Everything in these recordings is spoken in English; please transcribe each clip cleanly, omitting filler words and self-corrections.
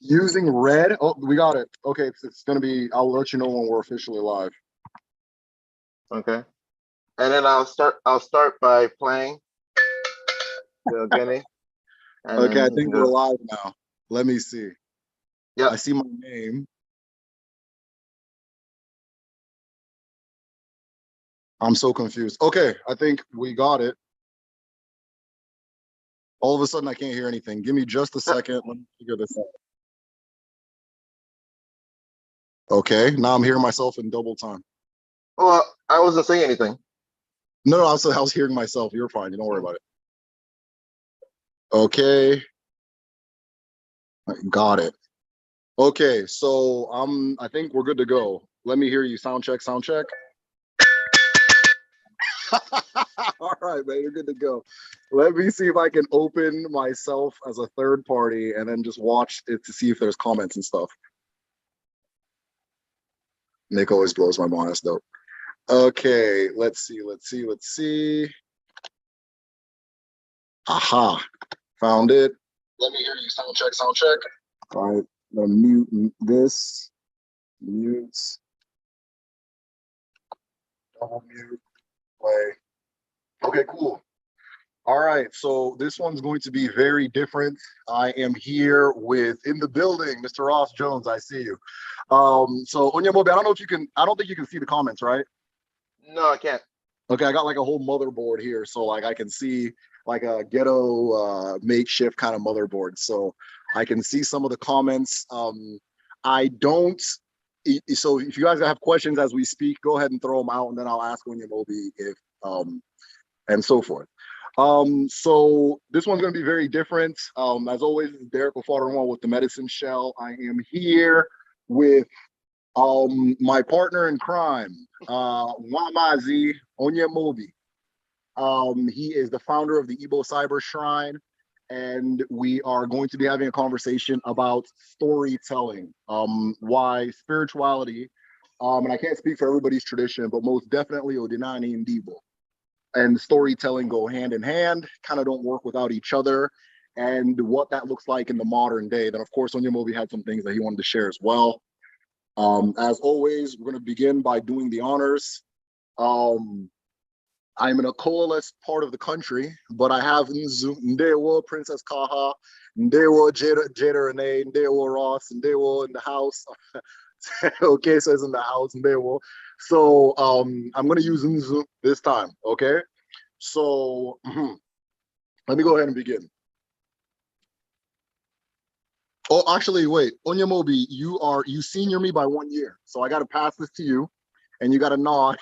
Using red. Oh, we got it. Okay, it's gonna be. I'll let you know when we're officially live. Okay. And then I'll start by playing the Guinea. And Okay, then I you can think we're go. live now. Let me see. I Yep. see my name. I'm so confused. Okay, I think we got it. All of a sudden, I can't hear anything. Give me just a second. Let me figure this out. Okay, now I'm hearing myself in double time. Well, I wasn't saying anything. No, no, I was hearing myself. You're fine. Don't worry about it. Okay, got it. Okay, so I think we're good to go. Let me hear you. Sound check, sound check. All right, man, you're good to go. Let me see if I can open myself as a third party and then just watch it to see if there's comments and stuff. Nick always blows my mind. That's dope. Okay, let's see. Aha, found it. Let me hear you. Sound check, sound check. All right, I'm gonna mute this. Mute. Double mute. Play. Okay, cool. All right, so this one's going to be very different. I am here with in the building, Mr. Ross Jones. I see you. So Onyamobi, I don't think you can see the comments, right? No, I can't. Okay, I got like a whole motherboard here, so like I can see like a ghetto makeshift kind of motherboard. So I can see some of the comments. I don't. So if you guys have questions as we speak, go ahead and throw them out, and then I'll ask Onyamobi if and so forth. So this one's going to be very different. As always, this is Derek Ofadarwan with the Medicine Shell. I am here with my partner in crime, Wamazi Onyemobi. He is the founder of the Igbo Cyber Shrine, and we are going to be having a conversation about storytelling, why spirituality, and I can't speak for everybody's tradition, but most definitely Odinani and Igbo and storytelling go hand in hand, kind of don't work without each other, and what that looks like in the modern day. Then, of course, Onyemobi had some things that he wanted to share as well. As always, we're going to begin by doing the honors. I'm in a coalesced part of the country, but I have Ndewo, Princess Kaha, Ndewo, Jada Renee, Ndewo Ross, Ndewo in the house. Okay, so it's in the house, Ndewo. So I'm going to use Nzu this time, okay? So let me go ahead and begin. Oh, actually, wait, Onyemobi, you senior me by 1 year, so I got to pass this to you, and you got to nod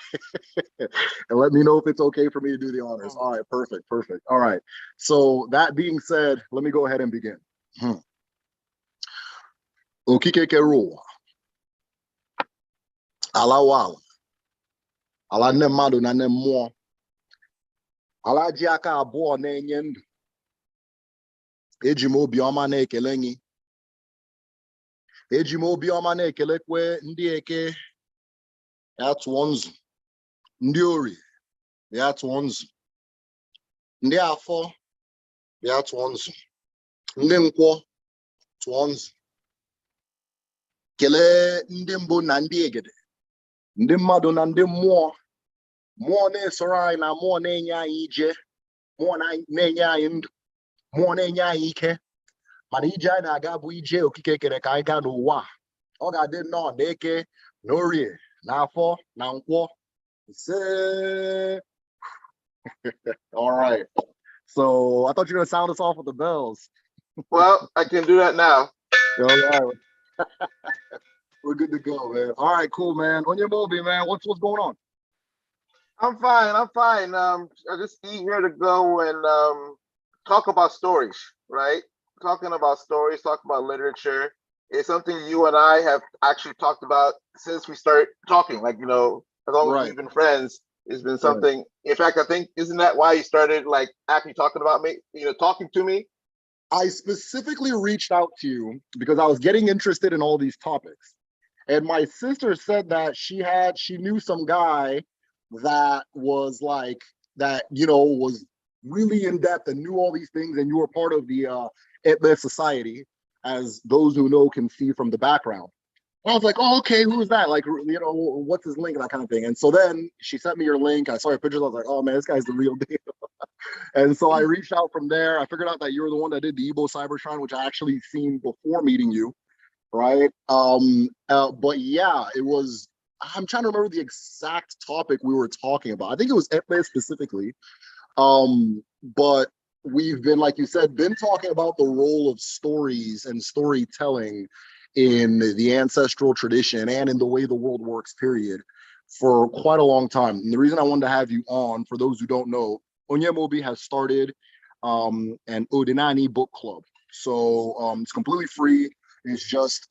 and let me know if it's okay for me to do the honors. All right, perfect. All right. So that being said, let me go ahead and begin. Okike Keruwa, Alawala, ala nne mmadụ na nne mmụọ, ala ji aka abụọ na-enye ndụ, eji m obiọma na-ekele gị, eji m obiọma na-ekelekwe ndị eke ya tụọ nzu, ndị ori ya tụọ nzu, ndị afọ ya tụọ nzu, ndị nkwọ tụọ nzu, kelee ndị mbụ na ndị egede, ndị mmadụ na ndị mmụọ, mmụọ na-esoro anyị na mmụọ na-enye anyị ije, mmụọ na-enye anyị ndụ, mmụọ na-enye anyị ike, mana ije anyị na-aga bụ ije okike kere ka anyị gaa n'ụwa. Ọ ga-adị nnọọ na eke na orie na afọ na nkwọ ise. All right. So I thought you were gonna sound us off with the bells. Well, I can do that now. All right. We're good to go, man. All right, cool, man. Onyemobi, man, what's going on? I'm fine. I just here to go and talk about stories, right? Talking about stories, talk about literature is something you and I have actually talked about since we started talking. Like, as long as we've been friends, it's been something. Right. In fact, I think, isn't that why you started like actually talking about me, talking to me? I specifically reached out to you because I was getting interested in all these topics. And my sister said that she knew some guy that was like, that, was really in depth and knew all these things. And you were part of the Ethle Society. as those who know can see from the background. And I was like, oh, okay, who is that? Like, you know, what's his link and that kind of thing. And so then she sent me your link. I saw your pictures. I was like, oh man, this guy's the real deal. And so I reached out from there. I figured out that you were the one that did the Igbo Cyber Shrine, which I actually seen before meeting you, right? But yeah, it was. I'm trying to remember the exact topic we were talking about. I think it was Epe specifically. But we've been, like you said, been talking about the role of stories and storytelling in the ancestral tradition and in the way the world works, period, for quite a long time. And the reason I wanted to have you on, for those who don't know, Onyemobi has started an Odinani book club. So it's completely free. It's just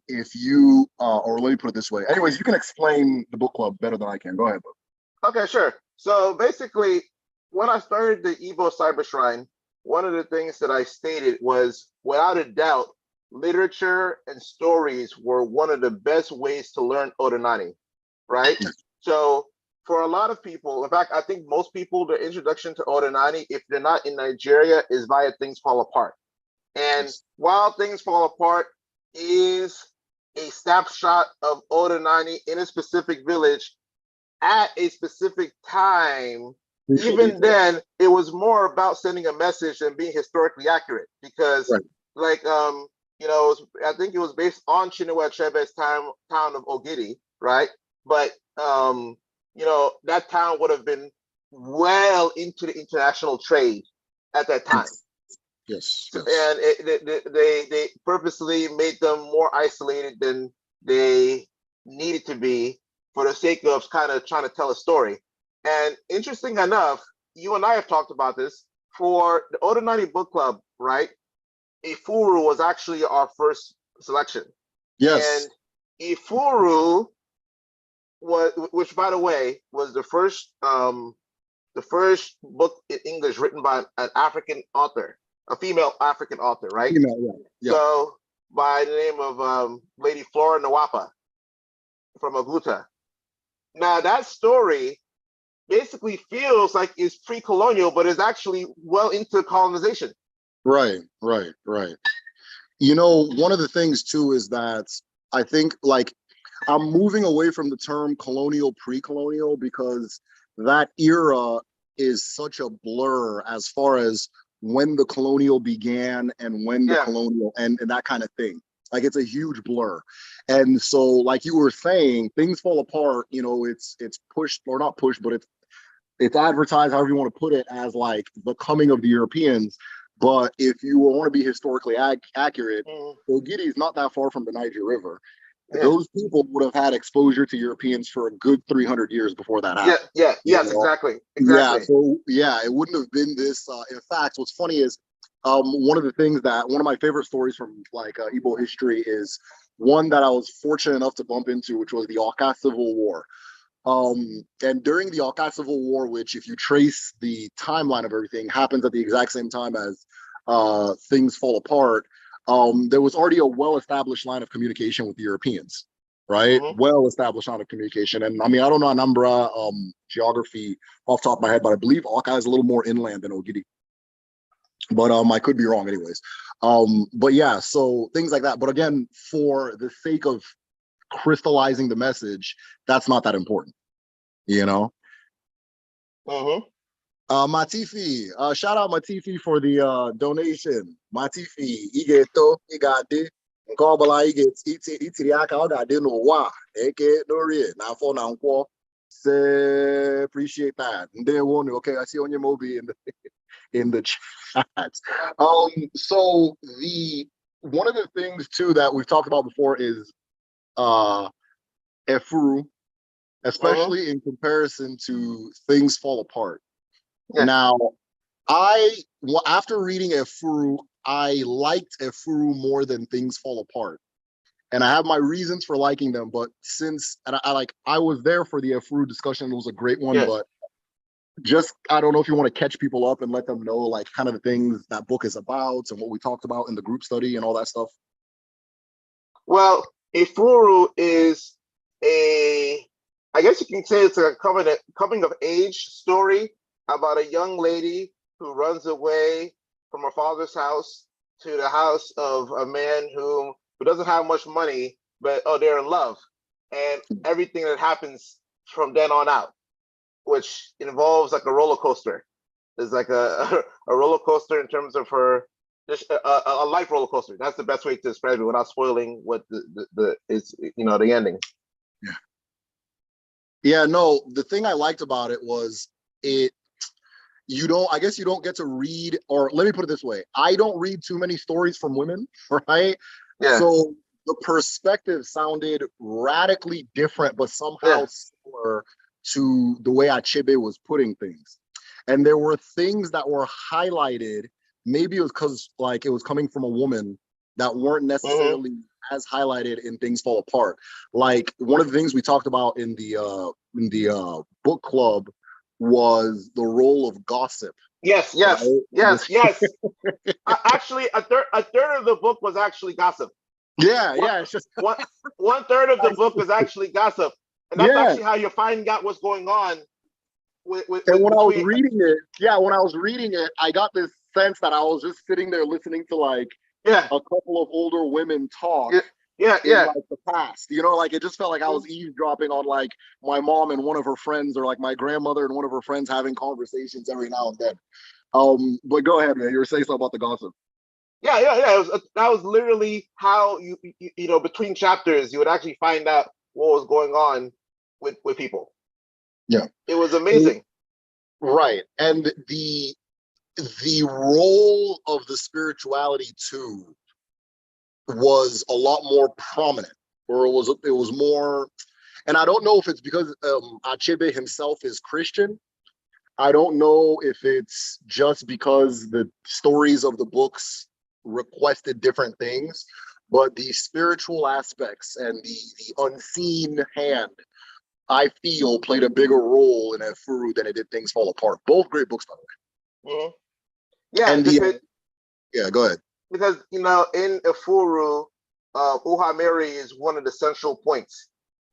if you, or let me put it this way. Anyways, you can explain the book club better than I can. Go ahead, bro. Okay, sure. So basically, when I started the Igbo Cyber Shrine, one of the things that I stated was, without a doubt, literature and stories were one of the best ways to learn Odinani, right? So for a lot of people, in fact, I think most people, the introduction to Odinani, if they're not in Nigeria, is via Things Fall Apart. And while Things Fall Apart is a snapshot of Odinani in a specific village at a specific time, even then, it was more about sending a message than being historically accurate. Because, like, you know, I think it was based on Chinua Achebe's town of Ogidi, right? But, you know, that town would have been well into the international trade at that time. Yes. And they purposely made them more isolated than they needed to be for the sake of kind of trying to tell a story. And interesting enough, you and I have talked about this, for the Odinani Book Club, right? Ifuru was actually our first selection. Yes. And Ifuru was, which by the way, was the first book in English written by an African author, a female African author, right? Female, yeah. So by the name of Lady Flora Nwapa from Oguta. Now that story basically feels like it's pre-colonial, but is actually well into colonization. Right. You know, one of the things too is that I think, like, I'm moving away from the term colonial, pre-colonial, because that era is such a blur as far as when the colonial began and when the colonial and that kind of thing. Like, it's a huge blur. And so, like you were saying, Things Fall Apart, you know, it's pushed, or not pushed, but it's advertised, however you want to put it, as like the coming of the Europeans. But if you want to be historically accurate, Ogidi is not that far from the Niger River. Those people would have had exposure to Europeans for a good 300 years before that happened. Yes, exactly. Yeah, so yeah, it wouldn't have been this. In fact, what's funny is one of the things that, one of my favorite stories from like Igbo history is one that I was fortunate enough to bump into, which was the Oka Civil War. And during the Oka Civil War, which if you trace the timeline of everything, happens at the exact same time as Things Fall Apart, there was already a well-established line of communication with the Europeans, right? Well-established line of communication. And I mean, I don't know Anambra geography off the top of my head, but I believe Oka is a little more inland than Ogidi. But I could be wrong anyways. But yeah, so things like that. But again, for the sake of crystallizing the message, that's not that important, you know? Matifi, shout out Matifi for the donation. Matifi, Igeto, Igade, Nkobala Iget, Itiriaka, Ogade no wa, Eke Dori, Nafo Nanko. Say appreciate that. And then one, okay, I see Onyemobi in the chat. So the one of the things too that we've talked about before is Efuru, especially in comparison to Things Fall Apart. Now, after reading Efuru, I liked Efuru more than Things Fall Apart, and I have my reasons for liking them. But since I was there for the Efuru discussion, it was a great one. But just, I don't know if you want to catch people up and let them know like kind of the things that book is about and what we talked about in the group study and all that stuff. Well, Efuru is I guess you can say it's a coming of age story about a young lady who runs away from her father's house to the house of a man who doesn't have much money, but they're in love, and everything that happens from then on out, which involves like a roller coaster. There's like a roller coaster in terms of her, just a life roller coaster. That's the best way to describe it without spoiling what the is, the ending. Yeah. Yeah, no, the thing I liked about it was I guess you don't get to read, or let me put it this way. I don't read too many stories from women, right? Yeah. So the perspective sounded radically different, but somehow similar to the way Achebe was putting things. And there were things that were highlighted. Maybe it was because like it was coming from a woman that weren't necessarily as highlighted in Things Fall Apart. Like one of the things we talked about in the book club was the role of gossip. Yes, yes, right? yes. Actually, a third of the book was actually gossip. Yeah. It's just one third of the book is actually gossip, and that's actually how you're finding out what's going on. When I was reading it, I got this sense that I was just sitting there listening to like a couple of older women talk. Yeah. Like the past, like it just felt like I was eavesdropping on like my mom and one of her friends, or like my grandmother and one of her friends having conversations every now and then. But go ahead, man. You were saying something about the gossip. Yeah. That was literally how you between chapters you would actually find out what was going on with people. Yeah, it was amazing. Right, and the role of the spirituality too was a lot more prominent, or it was more. And I don't know if it's because Achebe himself is Christian. I don't know if it's just because the stories of the books requested different things, but the spiritual aspects and the unseen hand, I feel, played a bigger role in Efuru than it did Things Fall Apart. Both great books, by the way. Yeah, and go ahead. Because in Efuru, Uha Mary is one of the central points,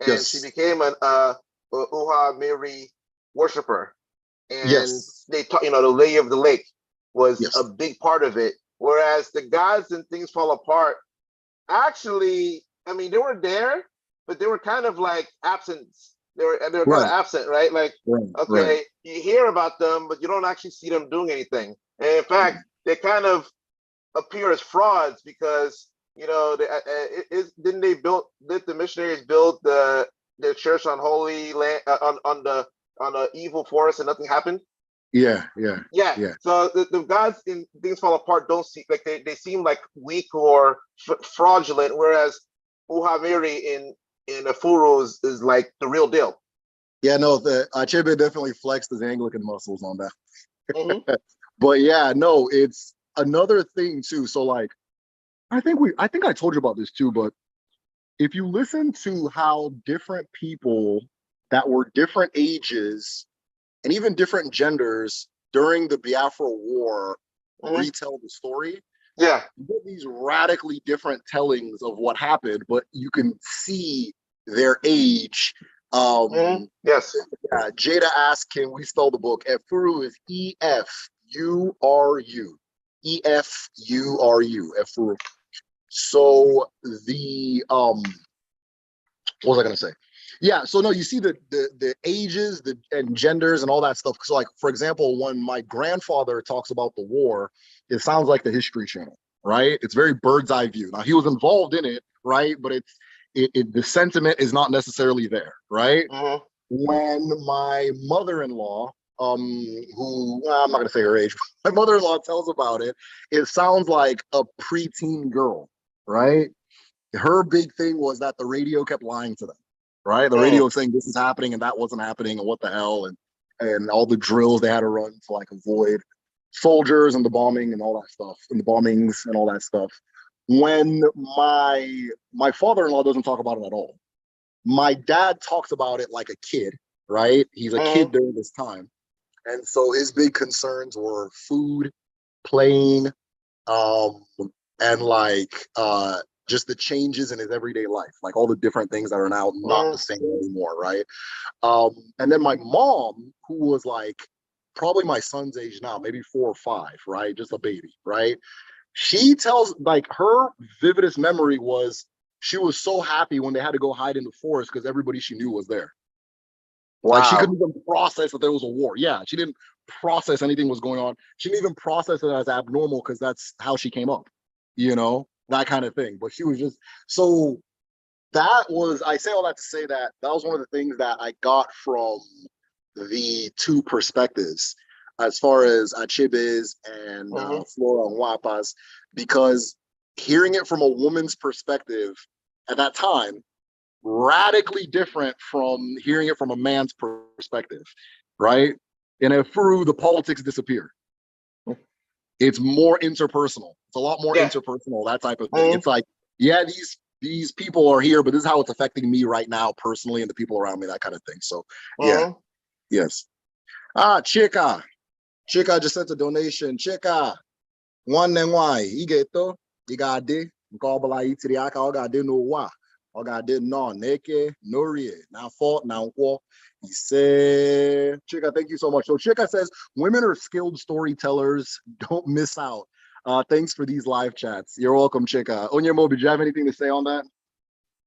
and she became an Uha Mary worshiper, and they taught, the Lady of the Lake was a big part of it. Whereas the gods and Things Fall Apart, actually, I mean, they were there, but they were kind of like absent. They were kind of absent, right? Like, you hear about them, but you don't actually see them doing anything. And in fact, they kind of appear as frauds because did the missionaries build the church on holy land on the evil forest and nothing happened? Yeah. So the gods in Things Fall Apart don't seem like they seem like weak or fraudulent, whereas Uhamiri in Efuru is like the real deal. Yeah, no, the Achebe definitely flexed his Anglican muscles on that. But yeah, no, it's another thing too. So like, I think I told you about this too, but if you listen to how different people that were different ages and even different genders during the Biafra War retell the story, you get these radically different tellings of what happened, but you can see their age. Yes. Yeah, Jada asked, can we spell the book? Efuru is Efuru. Efuru. Efuru. So what was I gonna say? Yeah, so no, you see the ages, and genders and all that stuff. So like, for example, when my grandfather talks about the war, it sounds like the History Channel, right? It's very bird's eye view. Now he was involved in it, right? But the sentiment is not necessarily there, right? When my mother-in-law, who I'm not gonna say her age, my mother-in-law tells about it, it sounds like a preteen girl, right? Her big thing was that the radio kept lying to them, right? The radio was saying this is happening and that wasn't happening and what the hell, and all the drills they had to run to like avoid soldiers and the bombing and all that stuff, and the bombings and all that stuff. When my father-in-law doesn't talk about it at all. My dad talks about it like a kid, right? He's a kid during this time. And so his big concerns were food, playing, and like just the changes in his everyday life, like all the different things that are now not the same anymore, right? And then my mom, who was like probably my son's age now, maybe 4 or 5, right? Just a baby, right? She tells, like, her vividest memory was she was so happy when they had to go hide in the forest because everybody she knew was there. Like, she Wow. couldn't even process that there was a war. Yeah, she didn't process anything was going on. She didn't even process it as abnormal because that's how she came up, that kind of thing. But she was just so that was, I say all that to say that that was one of the things that I got from the two perspectives as far as Achibes and Hmm. Flora and Wapas, because hearing it from a woman's perspective at that time, radically different from hearing it from a man's perspective, right? And if through the politics disappear, it's more interpersonal. It's a lot more Yeah. interpersonal, that type of thing. Hmm. It's like, yeah, these people are here, but this is how it's affecting me right now personally and the people around me, that kind of thing. So yeah, Hmm. yes. Chica. Chica just sent a donation. Chica, one and why? Igeto, Igade, Gobala Itiriaka, Ogade no wa. Ogade no neke, no rie, now fault, now war. He said, Chica, thank you so much. So Chica says, women are skilled storytellers. Don't miss out. Thanks for these live chats. You're welcome, Chica. Onyemobi, do you have anything to say on that?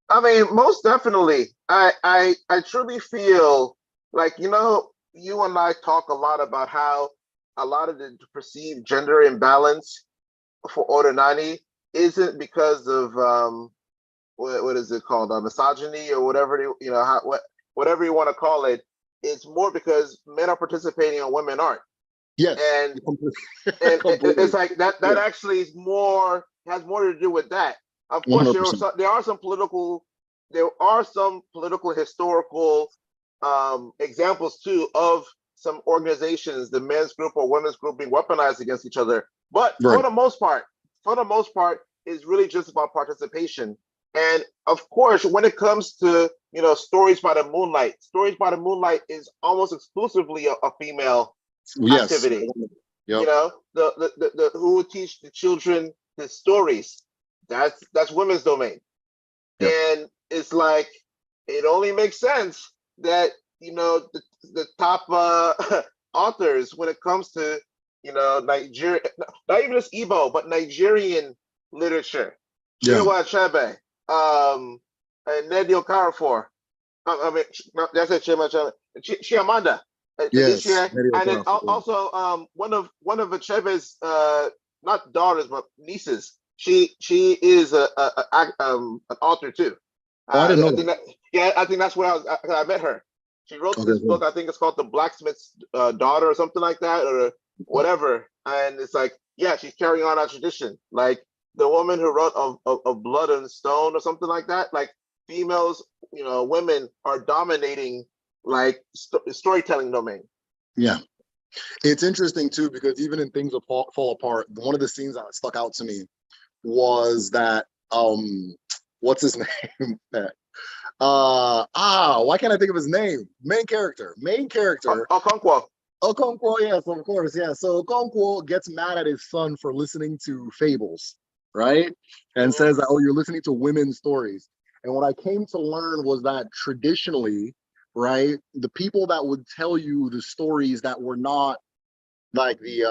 I mean, most definitely. I truly feel like, you and I talk a lot about how a lot of the perceived gender imbalance for Ordinani isn't because of what is it called, misogyny or whatever, whatever you want to call it. It's more because men are participating and women aren't. Yes, And completely. it's like that Yeah, actually has more to do with that. Of course, 100%. there are some political historical examples too of some organizations, the men's group or women's group, being weaponized against each other. But Right. for the most part, it's really just about participation. And of course, when it comes to stories by the moonlight is almost exclusively a female Yes. activity. Yep. The who would teach the children the stories? That's women's domain. Yep. And it's like, it only makes sense that the top authors when it comes to Nigeria, not even just Igbo, but Nigerian literature, Yeah. Chinua Achebe, and Nnedi Okarafor. I mean, no, that's it, Chimamanda Yes. Adichie, Nnedi and then Okarafor. also one of Achebe's not daughters but nieces. She is an author too. Oh, I didn't know I think that. that yeah, I think that's where I met her. She wrote Okay, this cool. book. I think it's called The Blacksmith's Daughter or something like that, or whatever. And it's like, yeah, she's carrying on our tradition. Like the woman who wrote of Blood and Stone or something like that. Like females, women are dominating like storytelling domain. Yeah. It's interesting too, because even in Things That Fall Apart, one of the scenes that stuck out to me was that what's his name? Why can't I think of his name? Main character. Okonkwo. Okonkwo, yes, of course, yeah. So Okonkwo gets mad at his son for listening to fables, right? And Mm-hmm. says that, oh, you're listening to women's stories. And what I came to learn was that traditionally, right, the people that would tell you the stories that were not like the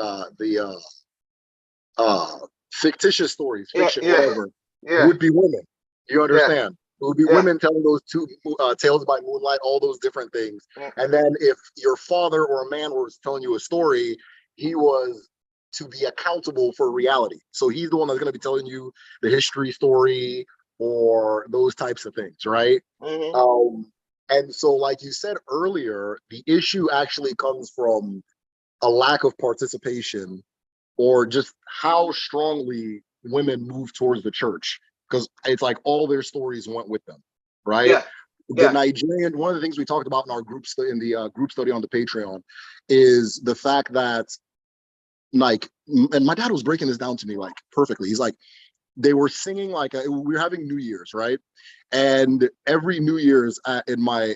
fictitious stories, Yeah, fiction, yeah, whatever, yeah, would be women. You yeah, understand? It would be yeah. women telling those two tales by moonlight, all those different things. And then if your father or a man was telling you a story, he was to be accountable for reality. So he's the one that's going to be telling you the history story or those types of things, right? Mm-hmm. And so, like you said earlier, the issue actually comes from a lack of participation or just how strongly women move towards the church because it's like all their stories went with them, right? Yeah, The yeah. Nigerian, one of the things we talked about in our in the group study on the Patreon is the fact that like, and my dad was breaking this down to me like perfectly. He's like, they were singing like we were having New Year's, right? And every New Year's in my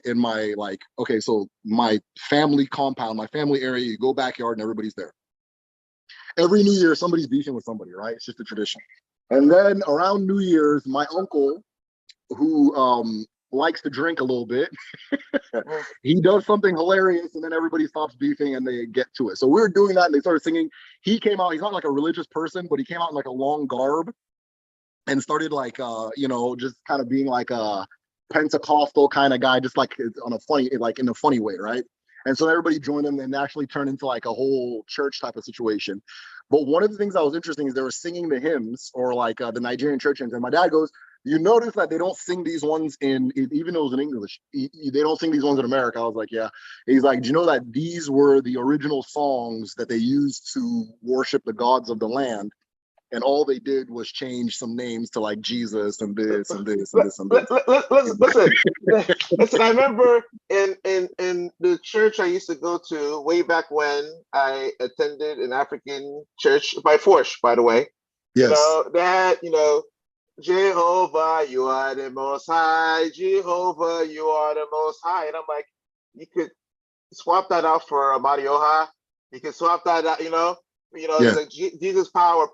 like, okay, so my family compound, my family area, you go backyard and everybody's there. Every New Year, somebody's beefing with somebody, right? It's just a tradition. And then around New Year's, my uncle, who likes to drink a little bit. Mm. He does something hilarious, and then everybody stops beefing and they get to it. So we were doing that, and they started singing. He came out. He's not like a religious person, but he came out in like a long garb and started like just kind of being like a Pentecostal kind of guy, just like on a funny, like in a funny way, right? And so everybody joined him and actually turned into like a whole church type of situation. But one of the things that was interesting is they were singing the hymns or like the Nigerian church hymns, and my dad goes, "You notice that they don't sing these ones in, even though it was in English, they don't sing these ones in America." I was like, "Yeah." He's like, "Do you know that these were the original songs that they used to worship the gods of the land? And all they did was change some names to like Jesus and this and this and this and this." Listen, listen. I remember in the church I used to go to way back when I attended an African church by force, by the way. Yes. That Jehovah, you are the most high. Jehovah, you are the most high. And I'm like, you could swap that out for a Marioha. You could swap that out, Yeah. it's like Jesus power,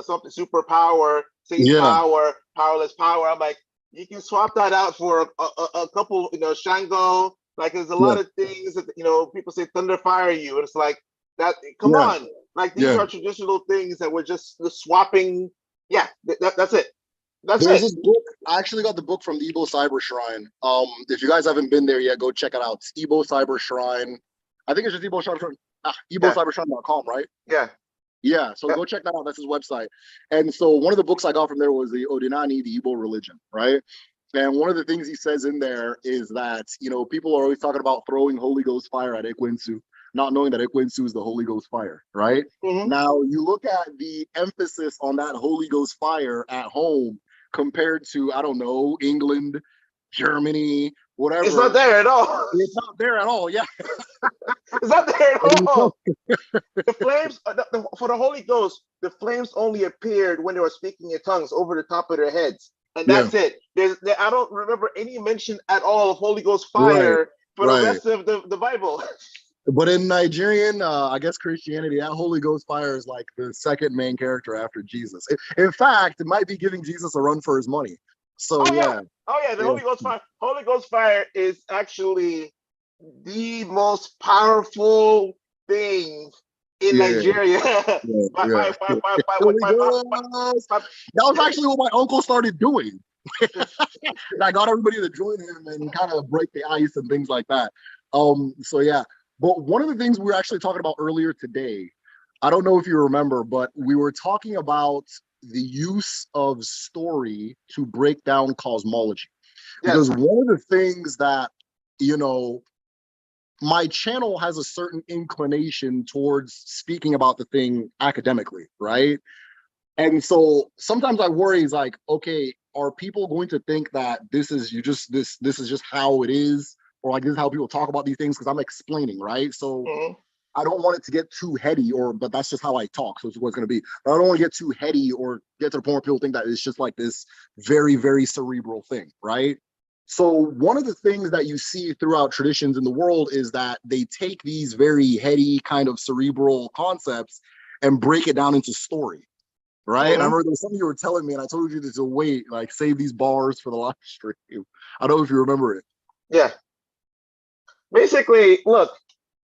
something super power, Satan's Yeah. power, powerless power. I'm like, you can swap that out for a couple, Shango. Like there's a Yeah. lot of things that, people say thunder fire you. And it's like that, come Yeah. on. Like these Yeah. are traditional things that we're just swapping. Yeah, that's it. That's There's it. this book. I actually got the book from the Igbo Cyber Shrine. If you guys haven't been there yet, go check it out. It's Igbo Cyber Shrine. I think it's just Igbo Cyber Shrine. Yeah, IgboCyberShrine.com, right? yeah, Yeah. So yeah. go check that out. That's his website. And so one of the books I got from there was the Odinani, the Igbo religion, right? And one of the things he says in there is that, people are always talking about throwing Holy Ghost fire at Ekwensu, not knowing that Ekwensu is the Holy Ghost fire, right? Mm-hmm. Now, you look at the emphasis on that Holy Ghost fire at home compared to, I don't know, England, Germany, whatever. It's not there at all. It's not there at all. Yeah. It's not there at all. The flames for the Holy Ghost, the flames only appeared when they were speaking in tongues over the top of their heads, and that's it. I don't remember any mention at all of Holy Ghost fire for the rest of the Bible. But in Nigerian, I guess Christianity, that Holy Ghost fire is like the second main character after Jesus. In fact, it might be giving Jesus a run for his money. So yeah. The Holy Ghost fire. Holy Ghost fire is actually the most powerful thing in Nigeria. That was actually what my uncle started doing. I got everybody to join him and kind of break the ice and things like that. So yeah. But one of the things we were actually talking about earlier today, I don't know if you remember, but we were talking about the use of story to break down cosmology. Because one of the things that, my channel has a certain inclination towards speaking about the thing academically, right? And so sometimes I worry is like, okay, are people going to think that this is just how it is? Or like this is how people talk about these things because I'm explaining, right? So I don't want it to get too heady, but that's just how I talk. So it's what it's going to be. But I don't want to get too heady or get to the point where people think that it's just like this very, very cerebral thing, right? So one of the things that you see throughout traditions in the world is that they take these very heady kind of cerebral concepts and break it down into story, right? And I remember there was something you were telling me, and I told you to wait, like save these bars for the live stream. I don't know if you remember it. Yeah. Basically, look,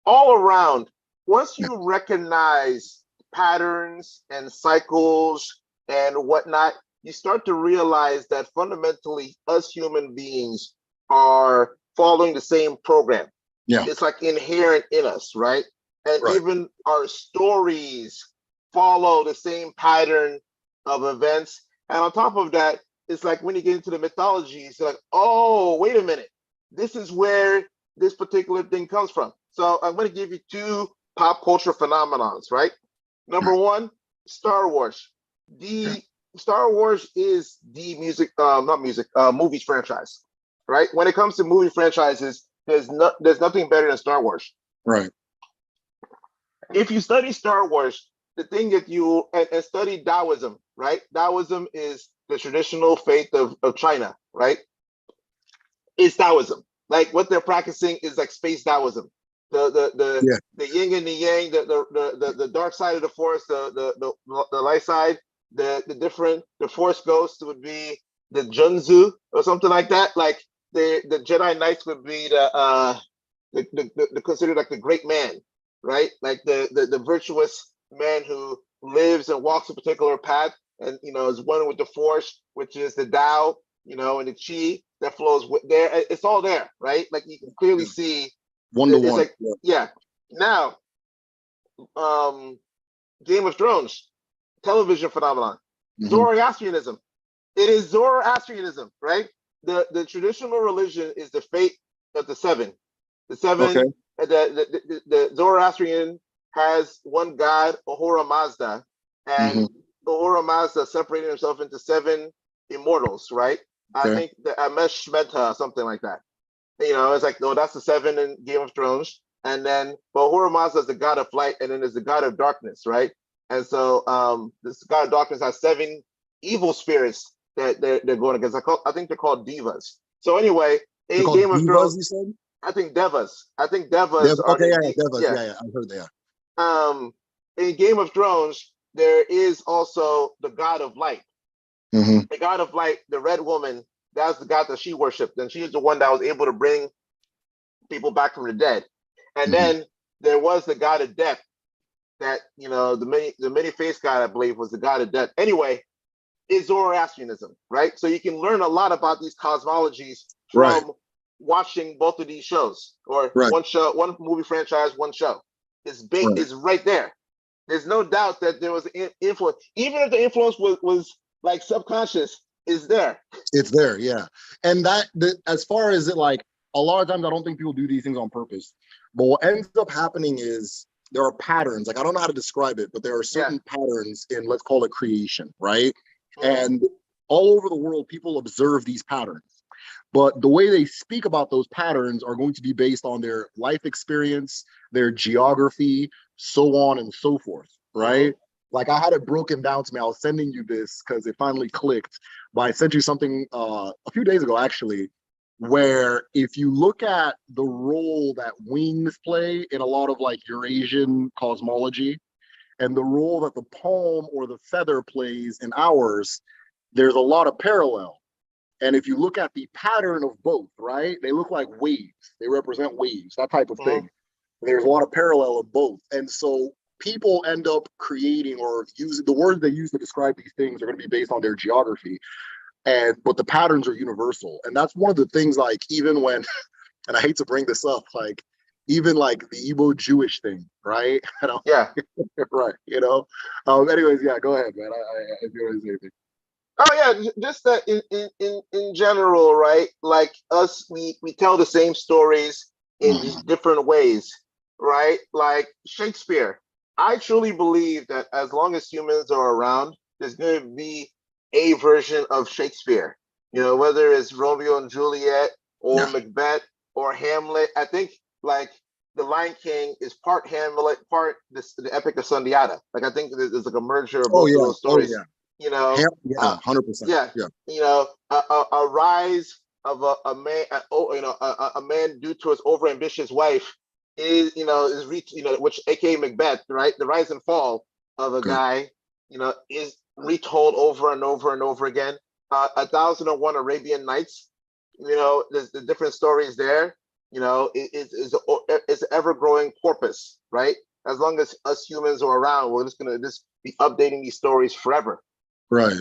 all around, once you recognize patterns and cycles and whatnot, you start to realize that fundamentally us human beings are following the same program. Yeah. It's like inherent in us, right? And even our stories follow the same pattern of events. And on top of that, it's like when you get into the mythology, it's like, oh, wait a minute. This is where this particular thing comes from. So I'm going to give you two pop culture phenomenons, right? Number one, Star Wars. Star Wars is the movies franchise, right? When it comes to movie franchises, there's nothing better than Star Wars. Right. If you study Star Wars, the thing that and study Taoism, right? Taoism is the traditional faith of China, right? It's Taoism. Like what they're practicing is like space Taoism. The yin and the yang, the dark side of the force, the light side, the force ghost would be the Junzu or something like that. Like the Jedi Knights would be the considered like the great man, right? Like the virtuous man who lives and walks a particular path, and is one with the Force, which is the Tao, and the Chi that flows with there. It's all there, right? Like you can clearly see. One to It's one. like yeah. Now, Game of Thrones, television phenomenon, Zoroastrianism. It is Zoroastrianism, right? The traditional religion is the fate of the seven. The seven, Okay. the Zoroastrian has one god, Ahura Mazda, and Ahura Mazda separated himself into seven immortals, right? Okay. I think the Amesh Shmeta, something like that. It's like, no, that's the seven in Game of Thrones. And then, but Ahura Mazda is the god of light, and then there's the god of darkness, right? And so this god of darkness has seven evil spirits that they're going against. I think they're called divas. So anyway, in Game of Thrones, you said? I think devas. Devas. Okay, devas. Yeah, I heard that. In Game of Thrones, there is also the god of light. The god of light, the Red Woman. That's the god that she worshipped, and she's the one that was able to bring people back from the dead. And then there was the god of death. That the many-faced god, I believe, was the god of death. Anyway, is Zoroastrianism, right? So you can learn a lot about these cosmologies from watching both of these shows, or one show, one movie franchise, one show. It's is right there. There's no doubt that there was an influence, even if the influence was like subconscious. Is there? It's there, yeah. And as far as it, like, a lot of times I don't think people do these things on purpose. But what ends up happening is there are patterns. Like, I don't know how to describe it, but there are certain patterns in, let's call it, creation, right? And all over the world, people observe these patterns. But the way they speak about those patterns are going to be based on their life experience, their geography, so on and so forth, right? Like, I had it broken down to me. I was sending you this because it finally clicked. But I sent you something a few days ago, actually, where if you look at the role that wings play in a lot of like Eurasian cosmology, and the role that the palm or the feather plays in ours, there's a lot of parallel. And if you look at the pattern of both, right, they look like waves. They represent waves, that type of thing. There's a lot of parallel of both. And so people end up creating, or using the words they use to describe these things are going to be based on their geography. But the patterns are universal. And that's one of the things, like, even when, and I hate to bring this up, like, even like the Igbo Jewish thing, right? Yeah. Right. Anyways, yeah, go ahead, man. If you want to say anything. Oh yeah, just that in general, right? Like us, we tell the same stories in just different ways, right? Like Shakespeare. I truly believe that as long as humans are around, there's going to be a version of Shakespeare. Whether it's Romeo and Juliet or Macbeth or Hamlet. I think like the Lion King is part Hamlet, part the Epic of Sundiata. Like I think there's like a merger of both of those stories. 100%. A rise of a man, a man due to his overambitious wife is which AKA Macbeth, right? The rise and fall of a guy, is retold over and over and over again. 1001 Arabian Nights, there's the different stories there. It's an ever-growing corpus, right? As long as us humans are around, we're just gonna be updating these stories forever. Right.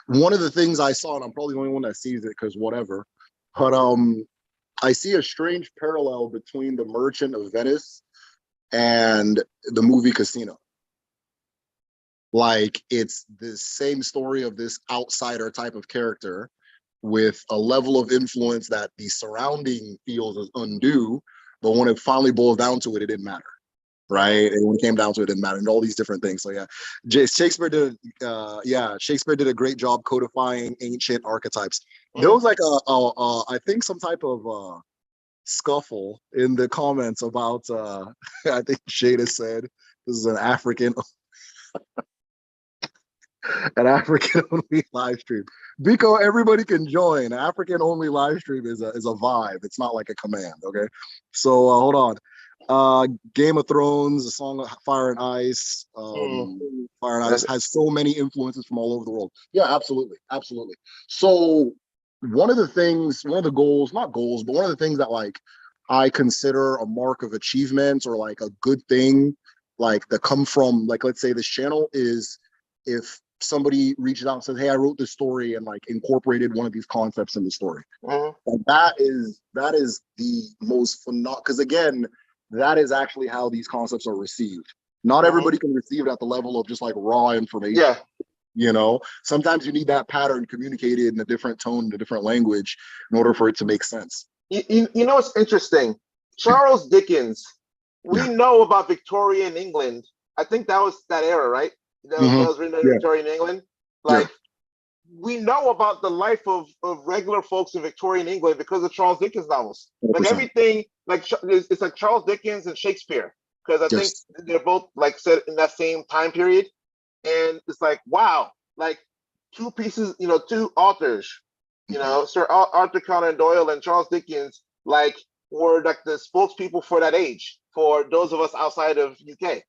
One of the things I saw, and I'm probably the only one that sees it because whatever, but I see a strange parallel between The Merchant of Venice and the movie Casino. Like, it's the same story of this outsider type of character with a level of influence that the surrounding feels is undue, but when it finally boils down to it, it didn't matter. Right, and when it came down to it, didn't matter, and all these different things. So yeah, Shakespeare did a great job codifying ancient archetypes. There was like I think some type of scuffle in the comments about I think Shada said this is an African only live stream. Biko, everybody can join. African only live stream is a vibe. It's not like a command. Okay, so hold on. Game of Thrones, the song Fire and Ice. Fire and Ice has so many influences from all over the world. Yeah, absolutely. So one of the things, one of the goals, not goals, but one of the things that like I consider a mark of achievement or like a good thing, like that come from like, let's say this channel is if somebody reaches out and says, hey, I wrote this story and like incorporated one of these concepts in the story. And that is the most phenomenal, because again, that is actually how these concepts are received. Not everybody can receive it at the level of just like raw information. Yeah. You know, sometimes you need that pattern communicated in a different tone, in a different language, in order for it to make sense. You know what's interesting? Charles Dickens, we Yeah. know about Victorian England. I think that was that era, right? That was written in Yeah. Victorian England. Yeah. Like, we know about the life of regular folks in Victorian England because of Charles Dickens novels. Like 100%. everything, like it's like Charles Dickens and Shakespeare, because I think Yes. they're both like set in that same time period. And it's like, wow, like two pieces, two authors, Sir Arthur Conan Doyle and Charles Dickens, like were like the spokespeople for that age for those of us outside of UK.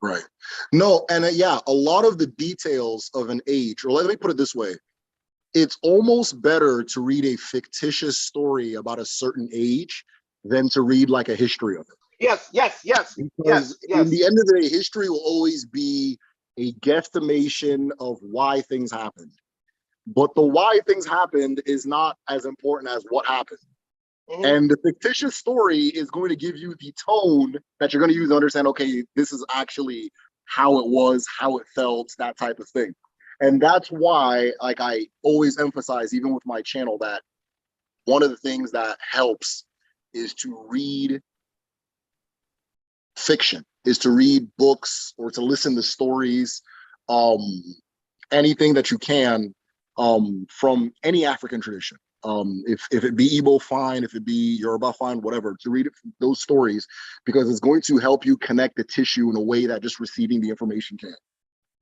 Right. No, and yeah, a lot of the details of an age, or let me put it this way, it's almost better to read a fictitious story about a certain age than to read like a history of it. Yes, yes, yes, because in the end of the day, history will always be a guesstimation of why things happened. But the why things happened is not as important as what happened. And the fictitious story is going to give you the tone that you're going to use to understand, okay, this is actually how it was, how it felt, that type of thing. And that's why, like, I always emphasize, even with my channel, that one of the things that helps is to read fiction, is to read books or to listen to stories, anything that you can, from any African tradition. If it be Igbo, fine. If it be Yoruba, fine. Whatever. To read it, those stories, because it's going to help you connect the tissue in a way that just receiving the information can.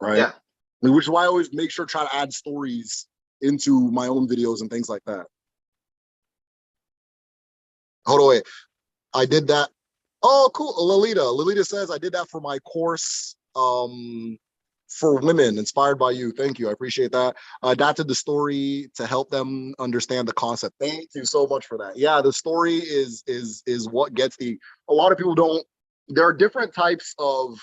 Right. Yeah. Which is why I always make sure to try to add stories into my own videos and things like that. Hold on, wait. I did that. Oh, cool. Lolita says I did that for my course for women, inspired by you. Thank you. I appreciate that. I adapted the story to help them understand the concept. Thank you so much for that. Yeah, the story is what gets the, a lot of people don't, there are different types of,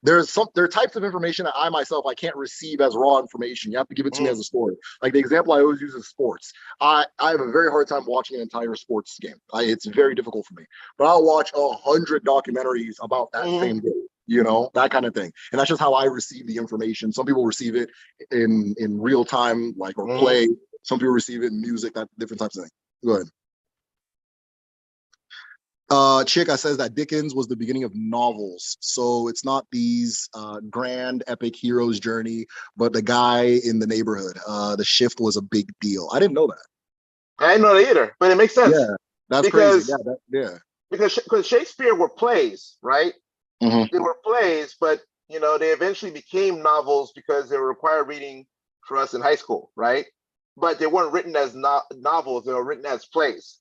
there are types of information that I myself, I can't receive as raw information. You have to give it to me as a story. Like the example I always use is sports. I have a very hard time watching an entire sports game. It's very difficult for me. But I'll watch 100 documentaries about that same game, that kind of thing. And that's just how I receive the information. Some people receive it in real time, like, or play. Some people receive it in music, that different types of things. Go ahead. Chika says that Dickens was the beginning of novels. So it's not these grand epic hero's journey, but the guy in the neighborhood. The shift was a big deal. I didn't know that. I didn't know that either, but it makes sense. Yeah, that's crazy. Yeah, Because Shakespeare were plays, right? They were plays, but they eventually became novels because they were required reading for us in high school, right? But they weren't written as novels; they were written as plays.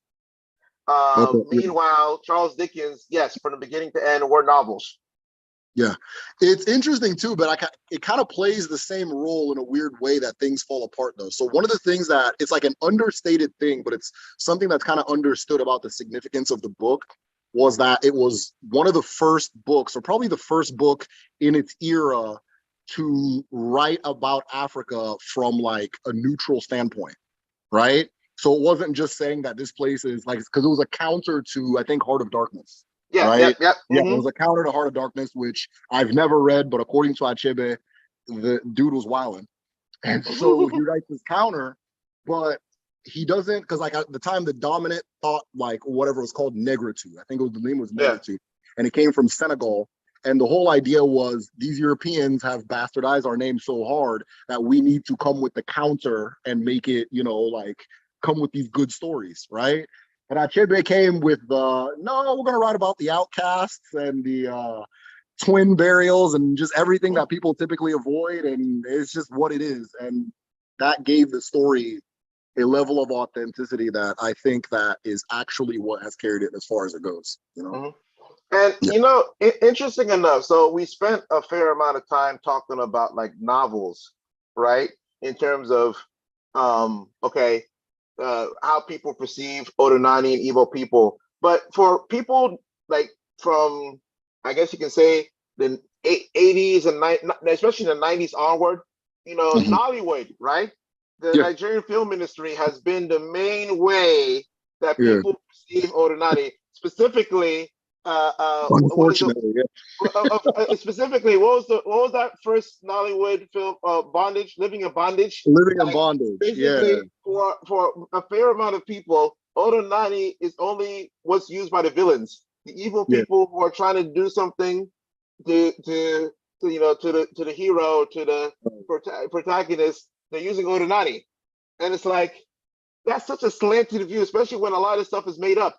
Meanwhile, Charles Dickens, yes, from the beginning to end, were novels. Yeah, it's interesting too, but it kind of plays the same role in a weird way that things fall apart though. So one of the things that it's like an understated thing, but it's something that's kind of understood about the significance of the book, was that it was one of the first books, or probably the first book in its era, to write about Africa from like a neutral standpoint, right? So it wasn't just saying that this place is like, because it was a counter to, I think, Heart of Darkness. Yeah, right? Yeah, it was a counter to Heart of Darkness, which I've never read, but according to Achebe, the dude was wilding. And so he writes this counter, but he doesn't, because like at the time, the dominant thought like whatever was called Negritude. I think the name was Negritude. And it came from Senegal. And the whole idea was these Europeans have bastardized our name so hard that we need to come with the counter and make it, like come with these good stories, right? And Achebe came with no, we're going to write about the outcasts and the twin burials and just everything that people typically avoid. And it's just what it is. And that gave the story a level of authenticity that I think that is actually what has carried it as far as it goes, And, interesting enough, so we spent a fair amount of time talking about like novels, right? In terms of Okay, how people perceive Odonani and evil people. But for people like from, I guess you can say the 80s and especially the 90s onward, Mhm. Nollywood, right? The Yeah, Nigerian film industry has been the main way that yeah. people perceive Odonani. Specifically, what is it? Unfortunately, yeah. Specifically, what was that first Nollywood film? Bondage, Living in Bondage. Living in Like bondage. Yeah, basically, for a fair amount of people, Odonani is only what's used by the villains, the evil yeah. people who are trying to do something to the hero, to the protagonist. They're using Odonani, and it's like that's such a slanted view, especially when a lot of stuff is made up.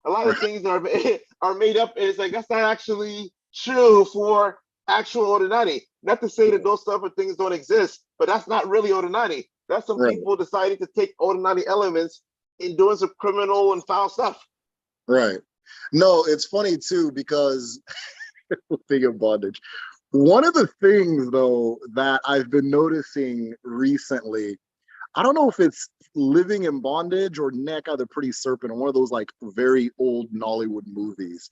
A lot of Right, things are are made up. And it's like that's not actually true for actual Ordinati. Not to say that those stuff or things don't exist, but that's not really Ordinati. That's some right, people deciding to take Ordinati elements in doing some criminal and foul stuff. right. No, it's funny too because thing of bondage. One of the things though that I've been noticing recently, I don't know if it's Living in Bondage or Neck of the Pretty Serpent, or one of those like very old Nollywood movies,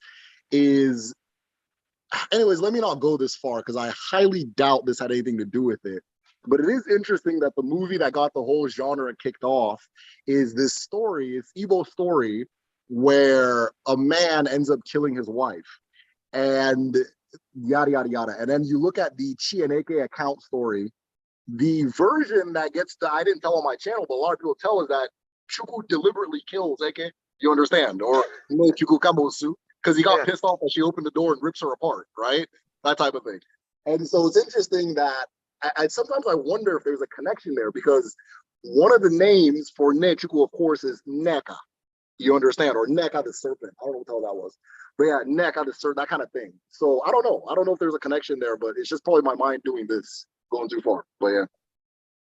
is anyways, let me not go this far because I highly doubt this had anything to do with it. But it is interesting that the movie that got the whole genre kicked off is this story, it's Igbo story, where a man ends up killing his wife. And yada yada yada. And then you look at the Chieneke account story, the version that gets the I didn't tell on my channel, but a lot of people tell us that Chuku deliberately kills Eke. You understand? Or no Chuku Kabosu, because he got Yeah. pissed off that she opened the door and rips her apart, right? That type of thing. And so it's interesting that sometimes I wonder if there's a connection there because one of the names for Nechuku, of course, is Neka. You understand? Or Neka the serpent. I don't know what the hell that was. But yeah, Neka the serpent, that kind of thing. So I don't know. I don't know if there's a connection there, but it's just probably my mind doing this, going too far. But yeah.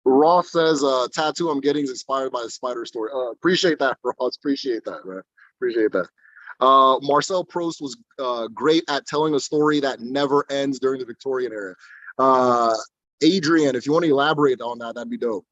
Ross says, tattoo I'm getting is inspired by the spider story. Appreciate that, Ross. Appreciate that, man. Appreciate that. Marcel Proust was great at telling a story that never ends during the Victorian era. Uh, Adrian, if you want to elaborate on that, that'd be dope.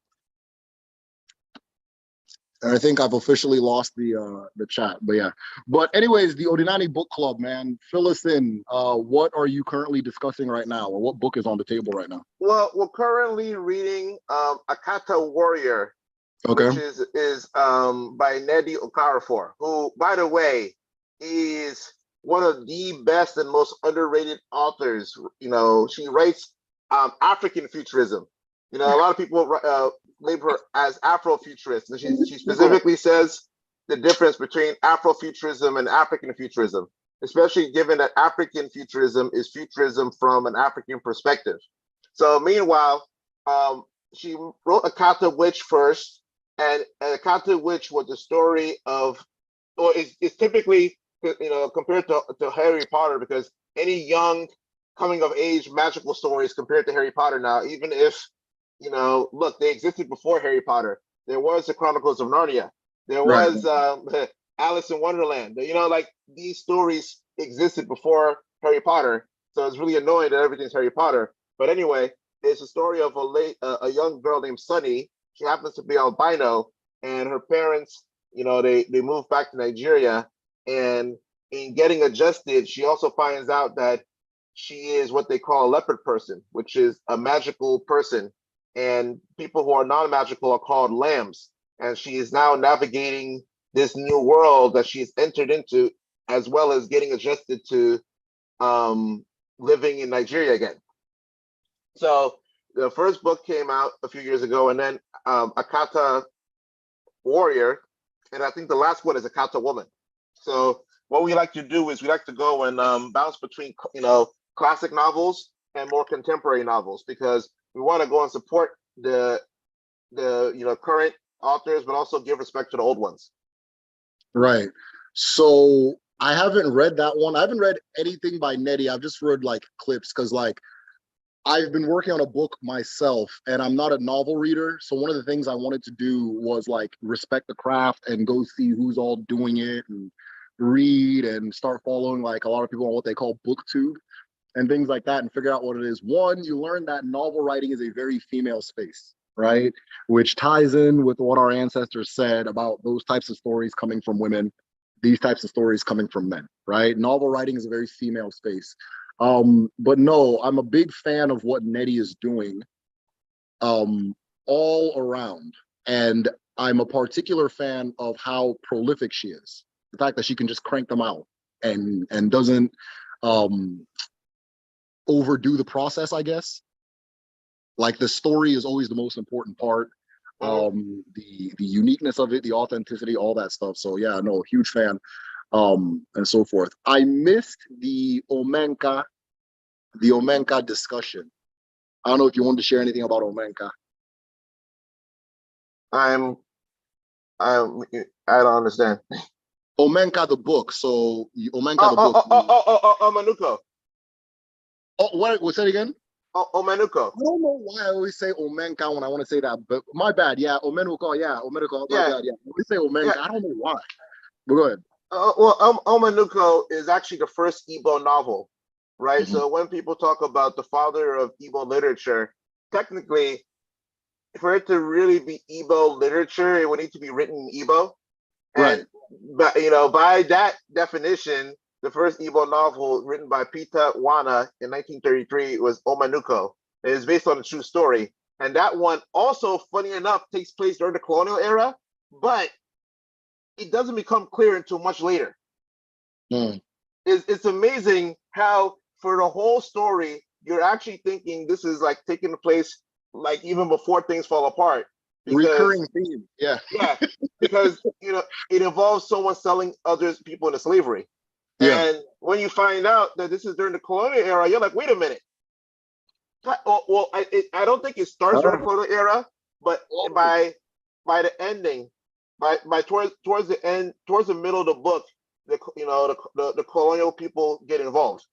And I think I've officially lost the chat, but yeah. But anyways, the Odinani Book Club, man, fill us in. What are you currently discussing right now, or what book is on the table right now? Well, we're currently reading Akata Warrior, Okay. which is by Nnedi Okarafor, who, by the way, is one of the best and most underrated authors. She writes African futurism. A lot of people label her as Afrofuturist, and she specifically says the difference between Afrofuturism and African futurism, especially given that African futurism is futurism from an African perspective. So meanwhile, she wrote Akata Witch first, and Akata Witch was the story of, or is typically compared to Harry Potter, because any young coming of age magical stories compared to Harry Potter now, even if look, they existed before Harry Potter. There was the Chronicles of Narnia. There Right. was Alice in Wonderland. Like these stories existed before Harry Potter. So it's really annoying that everything's Harry Potter. But anyway, it's a story of a young girl named Sunny. She happens to be albino, and her parents, they moved back to Nigeria. And in getting adjusted, she also finds out that she is what they call a leopard person, which is a magical person, and people who are non-magical are called lambs. And she is now navigating this new world that she's entered into, as well as getting adjusted to living in Nigeria again. So the first book came out a few years ago, and then Akata Warrior, and I think the last one is Akata Woman. So what we like to do is we like to go and bounce between classic novels and more contemporary novels, because we want to go and support the current authors, but also give respect to the old ones. Right. So I haven't read that one. I haven't read anything by Nnedi. I've just read like clips because like I've been working on a book myself and I'm not a novel reader. So one of the things I wanted to do was like respect the craft and go see who's all doing it and read and start following like a lot of people on what they call booktube and things like that and figure out what it is. One, you learn that novel writing is a very female space. right? Which ties in with what our ancestors said about those types of stories coming from women, these types of stories coming from men, right? Novel writing is a very female space. But no, I'm a big fan of what Nnedi is doing all around. And I'm a particular fan of how prolific she is. The fact that she can just crank them out and doesn't overdo the process, I guess. Like the story is always the most important part. The uniqueness of it, the authenticity, all that stuff. So yeah, no, huge fan. And so forth. I missed the Omenka discussion. I don't know if you wanted to share anything about Omenka. I'm I'm I don't understand. Omenka the book. So Omenka the book. Omenuko. Oh, what? What's that again? Omenuko. I don't know why I always say Omenka when I want to say that, but my bad. Yeah, Omenuko. Yeah, Omenuko. My Yeah, bad. Yeah, we say yeah. Omenka. I don't know why. But go ahead. Well, Omenuko is actually the first Igbo novel, right? Mhm. So when people talk about the father of Igbo literature, technically, for it to really be Igbo literature, it would need to be written in Igbo. Right. And but by that definition, the first Igbo novel written by Peter Wana in 1933 was Omenuko. It is based on a true story, and that one also, funny enough, takes place during the colonial era, but it doesn't become clear until much later. Mm. It's amazing how for the whole story you're actually thinking this is like taking place like even before things fall apart because Recurring theme. Yeah. yeah, because it involves someone selling other people into slavery. Yeah. And when you find out that this is during the colonial era, you're like, wait a minute. Well, I don't think it starts during the Oh, colonial era, but oh. by the ending, by towards the end, towards the middle of the book, the colonial people get involved.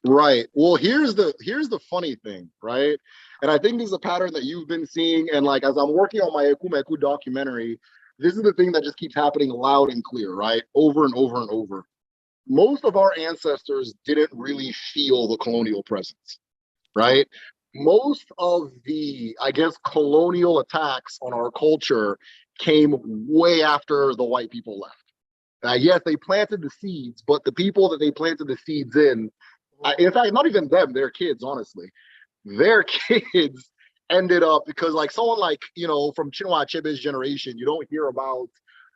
Right. Well, here's the funny thing, right? And I think this is a pattern that you've been seeing. And like as I'm working on my Ekumeku documentary, this is the thing that just keeps happening loud and clear, right? Over and over and over. Most of our ancestors didn't really feel the colonial presence, right? Most of the, I guess, colonial attacks on our culture came way after the white people left. Yes, they planted the seeds, but the people that they planted the seeds in fact, not even them, their kids, honestly, their kids ended up because, like, someone like, from Chinua Achebe's generation, you don't hear about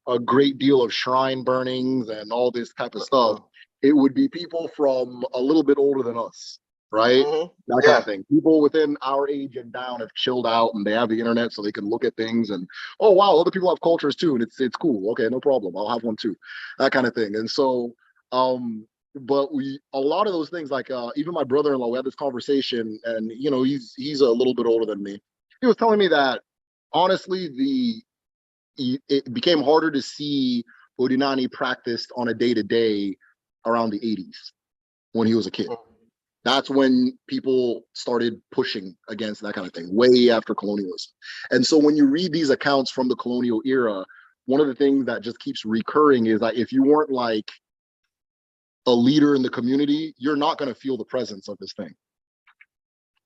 a great deal of shrine burnings and all this type of stuff. It would be people from a little bit older than us, right? That kind Yeah. of thing. People within our age and down have chilled out and they have the internet so they can look at things and, oh wow, other people have cultures too, and it's cool. Okay, no problem. I'll have one too. That kind of thing. And so but a lot of those things, like even my brother-in-law, we had this conversation, and he's a little bit older than me. He was telling me that honestly it became harder to see Odinani practiced on a day-to-day around the 80s when he was a kid. That's when people started pushing against that kind of thing, way after colonialism. And so when you read these accounts from the colonial era, one of the things that just keeps recurring is that if you weren't like a leader in the community, you're not going to feel the presence of this thing.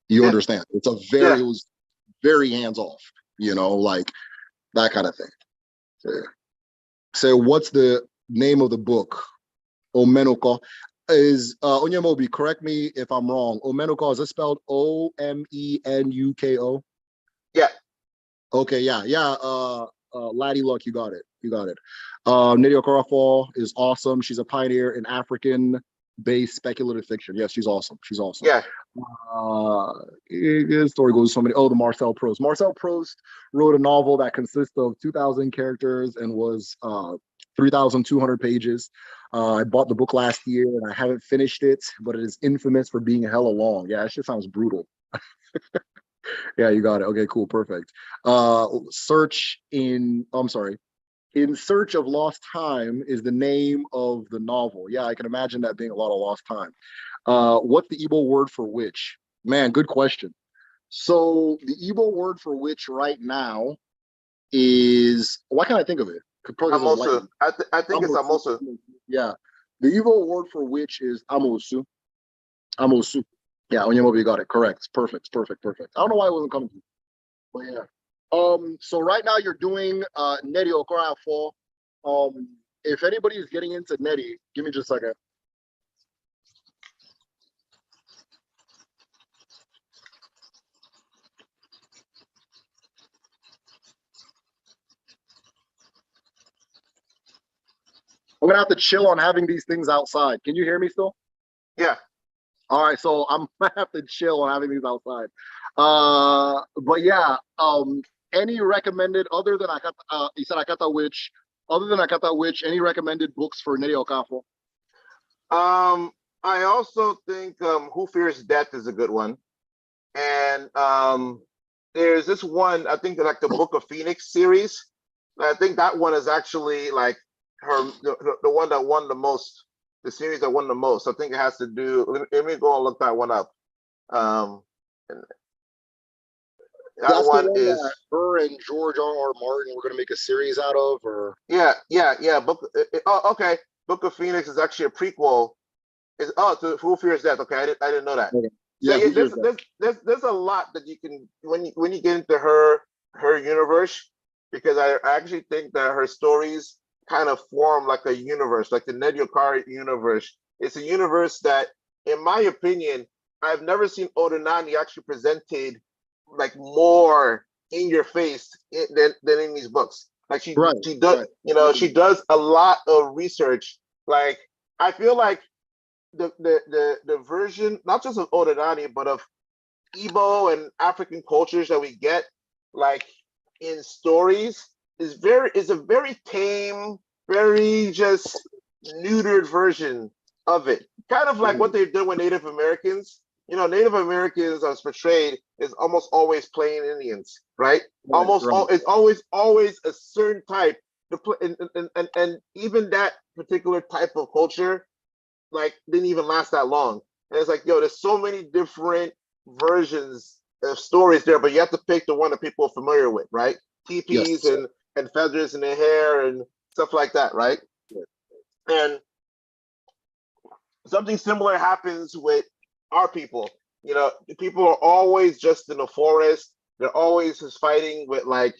You Yeah. understand? It Yeah. was very hands off, like that kind of thing. So what's the name of the book? Omenuko is Onyemobi, correct me if I'm wrong. Omenuko, is it spelled Omenuko? Yeah. Okay, yeah. Laddie Luck, you got it. Nnedi Okarafor is awesome. She's a pioneer in African-based speculative fiction. Yes, she's awesome. Yeah. His story goes so many. Oh, the Marcel Proust. Marcel Proust wrote a novel that consists of 2,000 characters and was 3,200 pages. I bought the book last year and I haven't finished it, but it is infamous for being hella long. Yeah, it just sounds brutal. Yeah, you got it. Okay, cool, perfect. I'm sorry. In Search of Lost Time is the name of the novel. Yeah, I can imagine that being a lot of lost time. What's the Igbo word for witch? Man, good question. So the Igbo word for witch right now is, why can't I think of it? Probably because I'm white. Amosu. I think it's Amosu. Amosu. Yeah. The Igbo word for witch is Amosu. Amosu. Yeah, Onyemobi got it. Correct. Perfect. I don't know why it wasn't coming to me. But yeah. So right now you're doing Nnedi Okarafor. If anybody is getting into Nnedi, give me just a second. I'm gonna have to chill on having these things outside. Can you hear me still? Yeah. All right, so I'm gonna have to chill on having these outside. But yeah, any recommended other than Akata, you said Akata Witch, other than Akata Witch, any recommended books for Nnedi Okafo? I also think Who Fears Death is a good one. And there's this one, I think like the Book of Phoenix series. I think that one is actually like the one that won the most, the series that won the most. I think it has to do. Let me go and look that one up. And that That's the one one is that her and George R. R. Martin were gonna make a series out of, or yeah. Oh, okay. Book of Phoenix is actually a prequel. Is to Who Fears Death. Okay, I didn't know that. okay. So Yeah, yeah, who fears that? there's a lot that you can when you get into her universe, because I actually think that her stories kind of form like a universe, like the Nnedi Okarafor universe. It's a universe that, in my opinion, I've never seen Odenani actually presented like more in your face than in these books. Like Right, she does, right. she does a lot of research. Like I feel like the version not just of Odenani but of Igbo and African cultures that we get like in stories is a very tame, very just neutered version of it. Kind of like what Mhm. they've done with Native Americans. Native Americans as portrayed is almost always plain Indians, right? Right, right. It's always a certain type. And even that particular type of culture like didn't even last that long. And it's like, yo, there's so many different versions of stories there, but you have to pick the one that people are familiar with, right? Teepees Yes. and feathers in their hair and stuff like that, right? And something similar happens with our people. People are always just in the forest. They're always just fighting with like,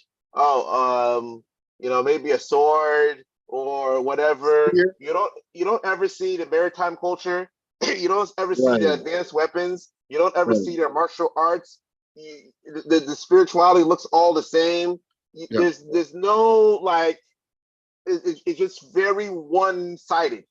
maybe a sword or whatever. Here. You don't ever see the maritime culture. You don't ever see the Right, advanced weapons. You don't ever right. see their martial arts. The spirituality looks all the same. Yeah. There's no like it's just very one sided.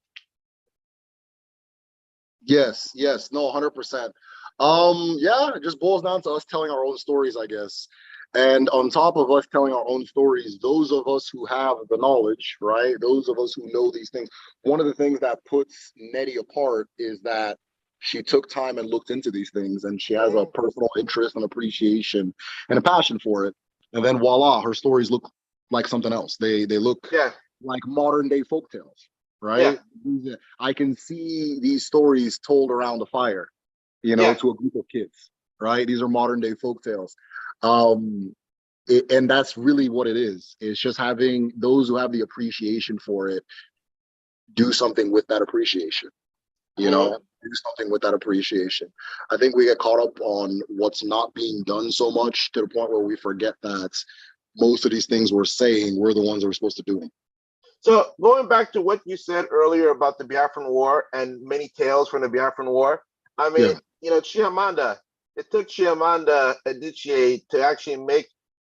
Yes, yes, no, 100%. Yeah, it just boils down to us telling our own stories, I guess. And on top of us telling our own stories, those of us who have the knowledge, right? Those of us who know these things. One of the things that puts Nnedi apart is that she took time and looked into these things, and she has a Mhm. personal interest and appreciation and a passion for it. And then voila, her stories look like something else. They look Yeah, like modern day folktales, yeah, right? I can see these stories told around a fire, yeah. to a group of kids, right? These are modern day folk tales. Um, and that's really what it is. It's just having those who have the appreciation for it do something with that appreciation, Mhm. do something with that appreciation. I think we get caught up on what's not being done so much to the point where we forget that most of these things we're saying, we're the ones that are supposed to do them. So going back to what you said earlier about the Biafran War and many tales from the Biafran War, I Yeah, mean, Chimamanda, it took Chimamanda Adichie to actually make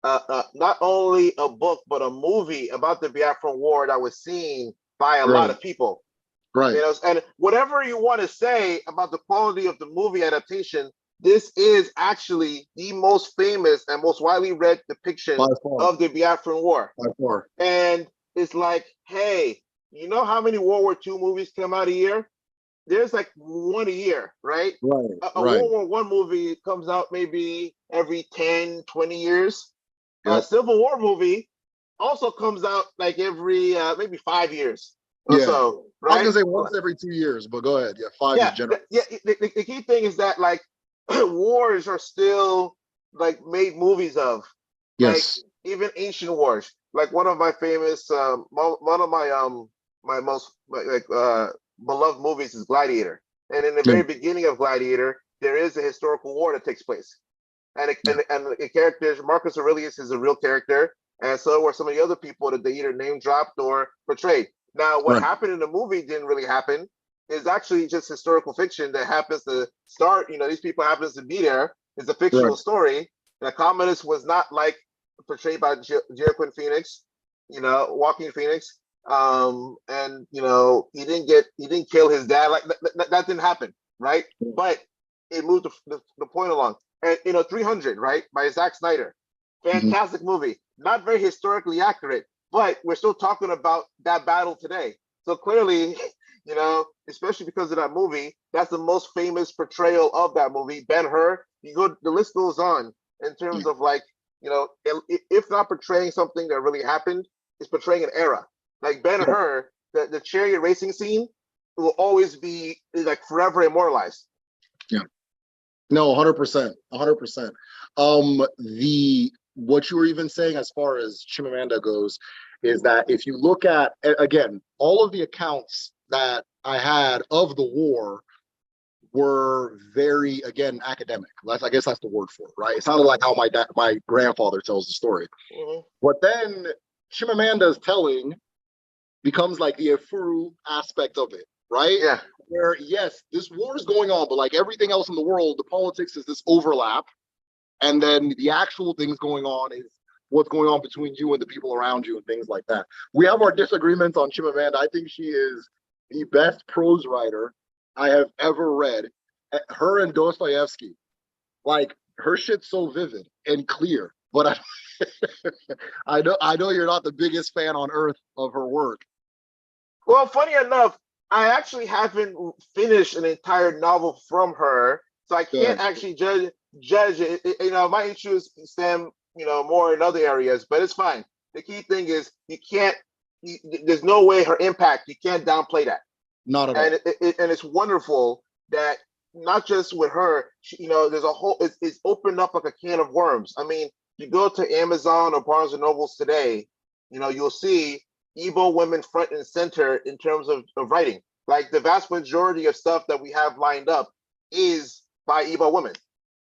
not only a book but a movie about the Biafran War that was seen by a lot right, of people. right. And whatever you want to say about the quality of the movie adaptation, this is actually the most famous and most widely read depiction By far, of the Biafran War. by far. And it's like, hey, you know how many World War II movies come out a year? There's like one a year, right? Right, A right. World War One movie comes out maybe every 10, 20 years. A Yep. Civil War movie also comes out like every maybe 5 years or Yeah. so, I was right? gonna say once every 2 years, but go ahead. Yeah, five is Yeah, generous. the key thing is that like wars are still like made movies of, like Yes. even ancient wars. Like one of my famous, one of my most beloved movies is Gladiator. And in the Yeah. very beginning of Gladiator, there is a historical war that takes place. and the characters, Marcus Aurelius is a real character, and so were some of the other people that they either name dropped or portrayed. Now, what Right. happened in the movie didn't really happen. It's actually just historical fiction that happens to start. These people happens to be there. It's a Right. fictional story. The Commodus was not like portrayed by Joaquin Phoenix, Walking Phoenix. And he didn't kill his dad. Like that didn't happen, right? But it moved the point along. And 300, right, by Zack Snyder, fantastic movie. Not very historically accurate, but we're still talking about that battle today. So clearly, especially because of that movie, that's the most famous portrayal of that movie. Ben-Hur. The list goes on in terms of like, if not portraying something that really happened, it's portraying an era. Like Ben-Hur, the chariot racing scene will always be like forever immortalized. Yeah. No, 100%, 100%. What you were even saying as far as Chimamanda goes is that if you look at, again, all of the accounts that I had of the war were very, again, academic. I guess that's the word for it, right? It sounded like how my grandfather tells the story. But then Chimamanda's telling becomes like the Efuru aspect of it, right? Yeah. Where, yes, this war is going on, but like everything else in the world, the politics is this overlap. And then the actual things going on is what's going on between you and the people around you and things like that. We have our disagreements on Chimamanda. I think she is the best prose writer I have ever read. Her and Dostoevsky, like her shit's so vivid and clear. But I know you're not the biggest fan on earth of her work. Well, funny enough, I actually haven't finished an entire novel from her, so I can't actually judge it. My interests stem, more in other areas, but it's fine. The key thing is there's no way her impact, you can't downplay that. Not at all. And it's wonderful that not just with her, there's a whole, it's opened up like a can of worms. I mean, you go to Amazon or Barnes and Nobles today, you'll see Igbo women front and center in terms of writing. Like the vast majority of stuff that we have lined up is by Igbo women.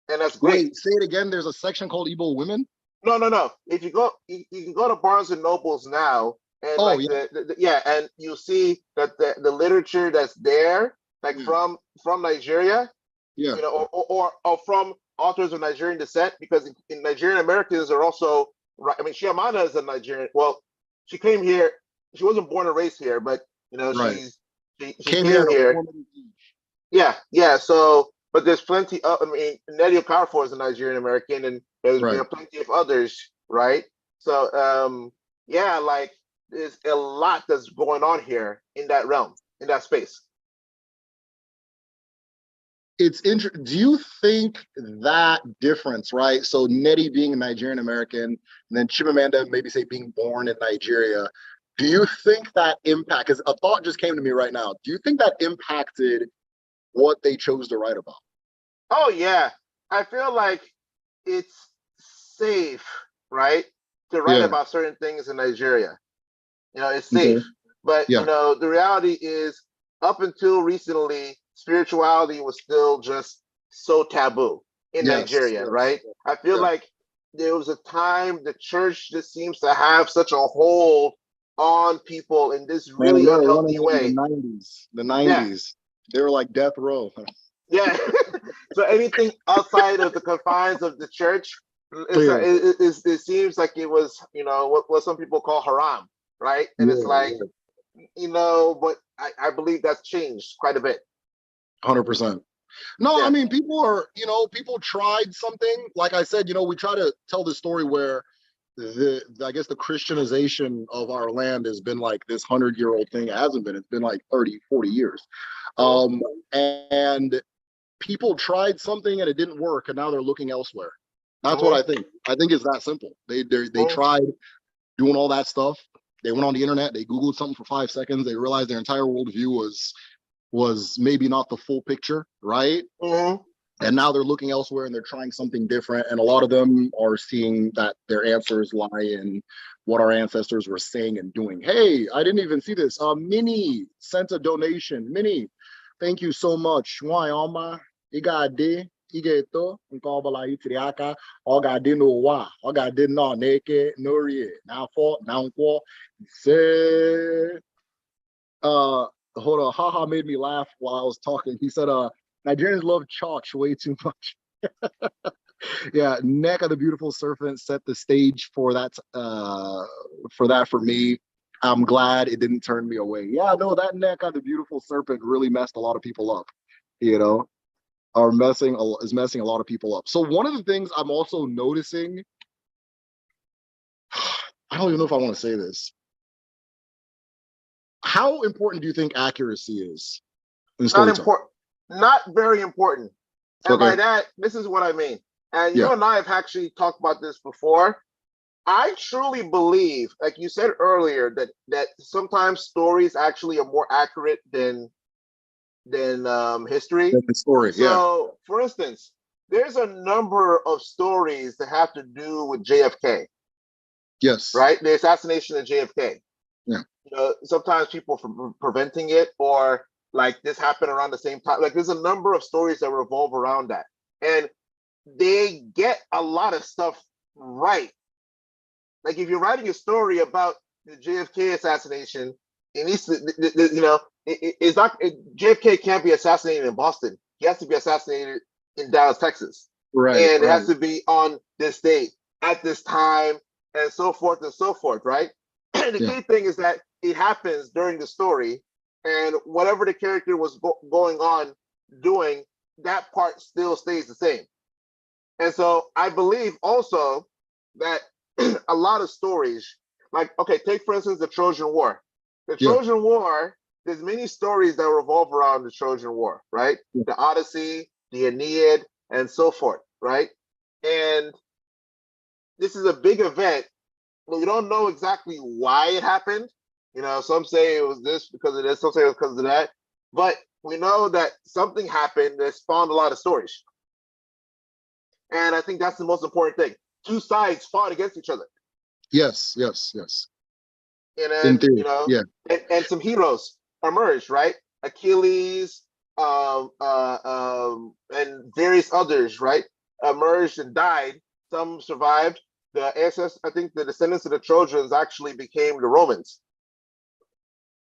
And that's great. Wait, say it again. There's a section called Igbo women? No. If you go, you can go to Barnes and Nobles now, and and you'll see that the literature that's there, like from Nigeria, or from authors of Nigerian descent, because in Nigerian Americans are also, I mean, Chiamanda is a Nigerian. Well, she came here. She wasn't born and raised here, but she came here. Yeah. So, but there's plenty of. I mean, Nnedi Okarafor is a Nigerian American, and there are plenty of others, right? So, like there's a lot that's going on here in that realm, in that space. It's interesting. Do you think that difference, right? So Nnedi being a Nigerian American, and then Chimamanda maybe say being born in Nigeria. Do you think that impact? Because a thought just came to me right now. Do you think that impacted what they chose to write about? Oh yeah, I feel like it's safe, right, to write about certain things in Nigeria. It's safe, but the reality is, up until recently, spirituality was still just so taboo in Nigeria, right? I feel like there was a time the church just seems to have such a hold on people in this really unhealthy way. The 90s, they were like death row. Yeah. So anything outside of the confines of the church, it seems like it was, what some people call haram, right? And it's like, but I believe that's changed quite a bit. 100%. No, I mean, people tried something. Like I said, we try to tell this story where I guess the Christianization of our land has been like this 100-year-old thing. It hasn't been. It's been like 30, 40 years. And people tried something and it didn't work, and now they're looking elsewhere. That's what I think. I think it's that simple. They tried doing all that stuff. They went on the internet. They Googled something for 5 seconds. They realized their entire worldview was maybe not the full picture, right? And now they're looking elsewhere and they're trying something different. And a lot of them are seeing that their answers lie in what our ancestors were saying and doing. Hey, I didn't even see this. Minnie sent a donation. Minnie, thank you so much. Why, Alma? You got a day. ị ga-eto nke ọbụla itiri aka ọ ga-adị n'ụwa ọ ga-adị nnọọ n'eke n'orie n'afọ na nkwọ ise. Hold on, haha made me laugh while I was talking. He said Nigerians love chalk way too much. Yeah, Neck of the Beautiful Serpent set the stage for that for me. I'm glad it didn't turn me away. Yeah, no, that Neck of the Beautiful Serpent really messed a lot of people up, you know, is messing a lot of people up. So one of the things I'm also noticing, I don't even know if I want to say this. How important do you think accuracy is in Not storytelling? important, not very important. And Okay. by that, this is what I mean. And Yeah. you and I have actually talked about this before. I truly believe, like you said earlier, that sometimes stories actually are more accurate than history. That's the story, yeah. So, for instance, there's a number of stories that have to do with JFK, Yes. right? The assassination of JFK. Yeah. You know, sometimes people from preventing it, or like this happened around the same time. Like there's a number of stories that revolve around that, and they get a lot of stuff right. Like if you're writing a story about the JFK assassination, it needs to, you know, it's not, JFK can't be assassinated in Boston. He has to be assassinated in Dallas, Texas. Right. And it right. has to be on this date, at this time, and so forth and so forth, right? And the key thing is that it happens during the story, and whatever the character was going on doing, that part still stays the same. And so I believe also that a lot of stories, like, okay, take for instance the Trojan War. The Trojan War, there's many stories that revolve around the Trojan War, right? The Odyssey, the Aeneid, and so forth, right? And this is a big event. We don't know exactly why it happened. You know, some say it was this because of this, some say it was because of that. But we know that something happened that spawned a lot of stories. And I think that's the most important thing. Two sides fought against each other. Yes, yes, yes. And then, you know, and some heroes emerged, right? Achilles, and various others, right? Emerged and died. Some survived. The ancestors, I think the descendants of the Trojans actually became the Romans.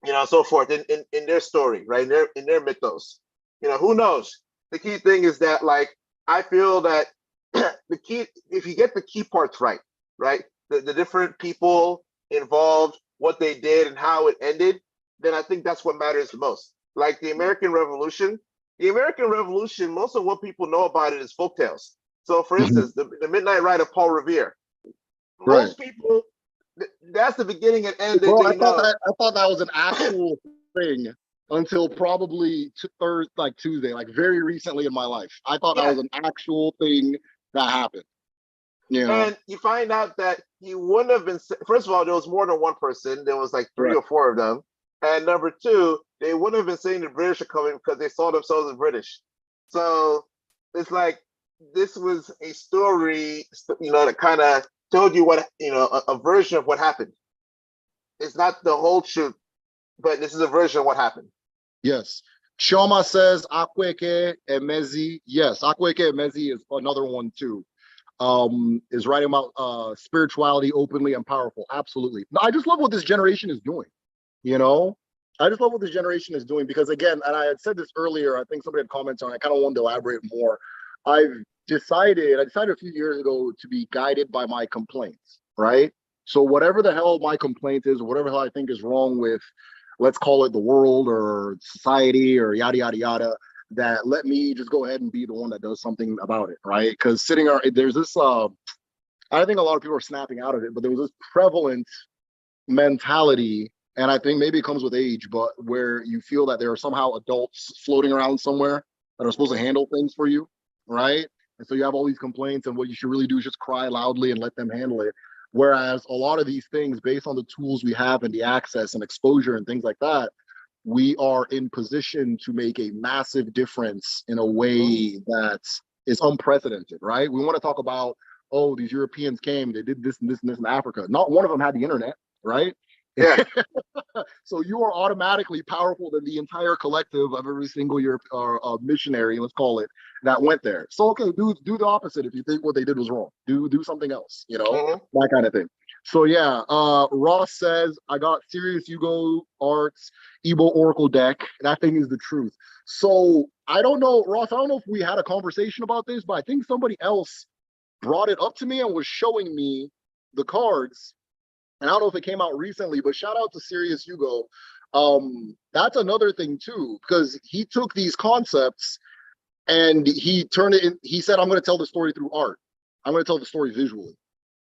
You know, so forth in their story, right? In their mythos. You know, who knows? The key thing is that, like, I feel that the key, if you get the key parts right, the different people involved, what they did and how it ended, then I think that's what matters the most. Like the American Revolution, most of what people know about it is folktales. So for instance, the Midnight Ride of Paul Revere, most people, that's the beginning and end that they know. I thought that was an actual thing until probably Tuesday, like very recently in my life. I thought that was an actual thing that happened. You know? And you find out that he wouldn't have been, first of all, there was more than one person. There was like three or four of them. And number two, they wouldn't have been saying the British are coming because they saw themselves as British. So it's like, this was a story, you know, that kind of told you what, you know, a version of what happened. It's not the whole truth, but this is a version of what happened. Yes. Shoma says Akweke Emezi. Yes, Akweke Emezi is another one too. Is writing about spirituality openly and powerful. Absolutely. I just love what this generation is doing. You know, I just love what this generation is doing because, again, and I had said this earlier, I think somebody had commented on it, I kind of wanted to elaborate more. I decided a few years ago to be guided by my complaints, right? So whatever the hell my complaint is, or whatever the hell I think is wrong with, let's call it the world or society or yada, yada, yada, that let me just go ahead and be the one that does something about it, right? Because there's this, I think a lot of people are snapping out of it, but there was this prevalent mentality, and I think maybe it comes with age, but where you feel that there are somehow adults floating around somewhere that are supposed to handle things for you, right? And so you have all these complaints, and what you should really do is just cry loudly and let them handle it. Whereas a lot of these things, based on the tools we have and the access and exposure and things like that, we are in position to make a massive difference in a way that is unprecedented, right? We want to talk about, oh, these Europeans came, they did this and this and this in Africa. Not one of them had the internet, right? Yeah. So you are automatically powerful than the entire collective of every single year missionary, let's call it, that went there. So okay, do the opposite if you think what they did was wrong. Do something else, Hmm. that kind of thing. So yeah, Ross says I got Serious Hugo Arts Ebo Oracle deck. That thing is the truth. So I don't know, Ross. I don't know if we had a conversation about this, but I think somebody else brought it up to me and was showing me the cards, and I don't know if it came out recently, but shout out to Serious Hugo. That's another thing too, because he took these concepts and he turned it in. He said, I'm going to tell the story through art. I'm going to tell the story visually.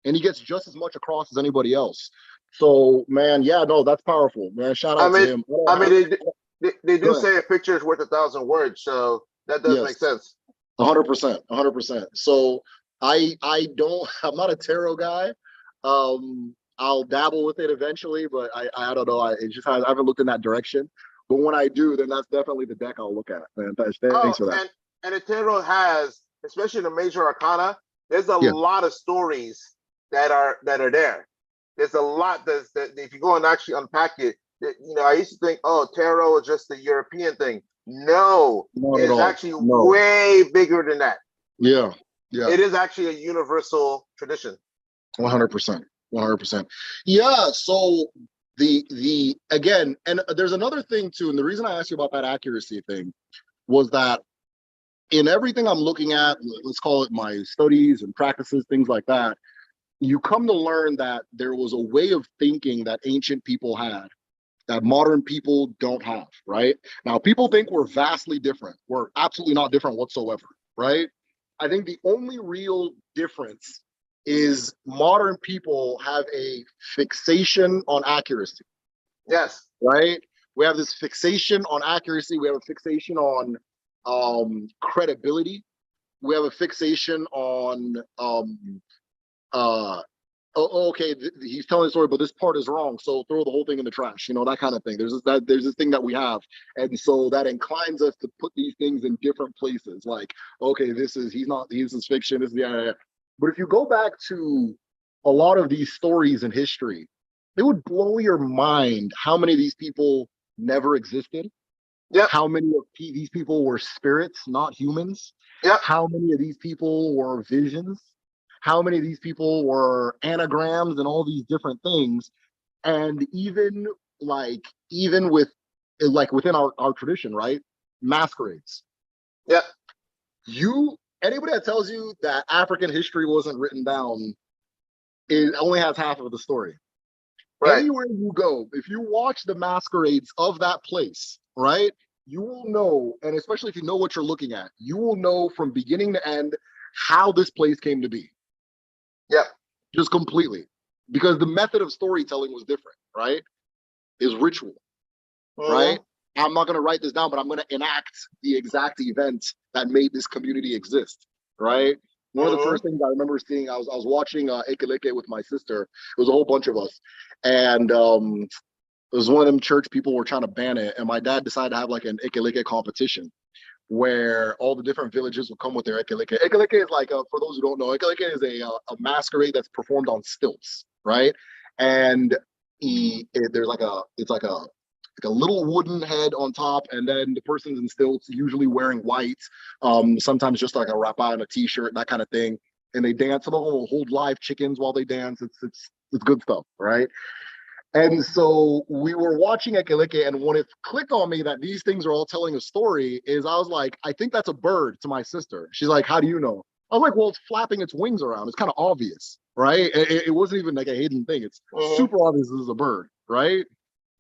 And he gets just as much across as anybody else. So, man, yeah, no, that's powerful, man. Shout I out to mean, him. I mean, they Go do ahead. say a picture is worth 1,000 words, so that does make Yes, sense. 100%, 100%. So I don't, I'm not a tarot guy. I'll dabble with it eventually, but I don't know. I haven't looked in that direction. But when I do, then that's definitely the deck I'll look at. Man, thanks Oh, for that. and the tarot has, especially the major arcana, there's a Yeah, lot of stories that are there. There's a lot that if you go and actually unpack it, I used to think, oh, tarot is just a European thing. No, not at it's all. actually No. way bigger than that. Yeah, yeah. It is actually a universal tradition. 100%. 100%. Yeah. So the again, and there's another thing too, and the reason I asked you about that accuracy thing was that in everything I'm looking at, let's call it my studies and practices, things like that, you come to learn that there was a way of thinking that ancient people had that modern people don't have, right? Now, people think we're vastly different. We're absolutely not different whatsoever, right? I think the only real difference is modern people have a fixation on accuracy, Yes. right? We have this fixation on accuracy. We have a fixation on credibility. We have a fixation on okay, he's telling the story, but this part is wrong, so throw the whole thing in the trash, that kind of thing. There's this thing that we have, and so that inclines us to put these things in different places. Like, okay, this is fiction, this is yeah. But if you go back to a lot of these stories in history, it would blow your mind how many of these people never existed, Yep. how many of these people were spirits, not humans, Yep. how many of these people were visions, how many of these people were anagrams and all these different things. And even with like within our tradition, right? Masquerades. Yep. Anybody that tells you that African history wasn't written down, it only has half of the story. Right. Anywhere you go, if you watch the masquerades of that place, right, you will know, and especially if you know what you're looking at, you will know from beginning to end how this place came to be. Yep. Just completely. Because the method of storytelling was different, right? Is ritual, Hmm. right? I'm not going to write this down, but I'm going to enact the exact event that made this community exist, right? One of the Hmm. first things I remember seeing, I was watching Ekeleke with my sister. It was a whole bunch of us, and it was one of them church people were trying to ban it, and my dad decided to have like an Ekeleke competition where all the different villages will come with their ekeleke. Ekeleke is like, for those who don't know, ekeleke is a masquerade that's performed on stilts, right? And there's like a little wooden head on top, and then the person's in stilts, usually wearing white, sometimes just like a rapa and a t-shirt, that kind of thing. And they dance. Some of them will hold live chickens while they dance. It's good stuff, right? And so we were watching Ekeleke, and when it clicked on me that these things are all telling a story, is I was like, I think that's a bird to my sister. She's like, how do you know? I was like, well, it's flapping its wings around. It's kind of obvious, right? It wasn't even like a hidden thing. It's Hmm. super obvious this is a bird, right?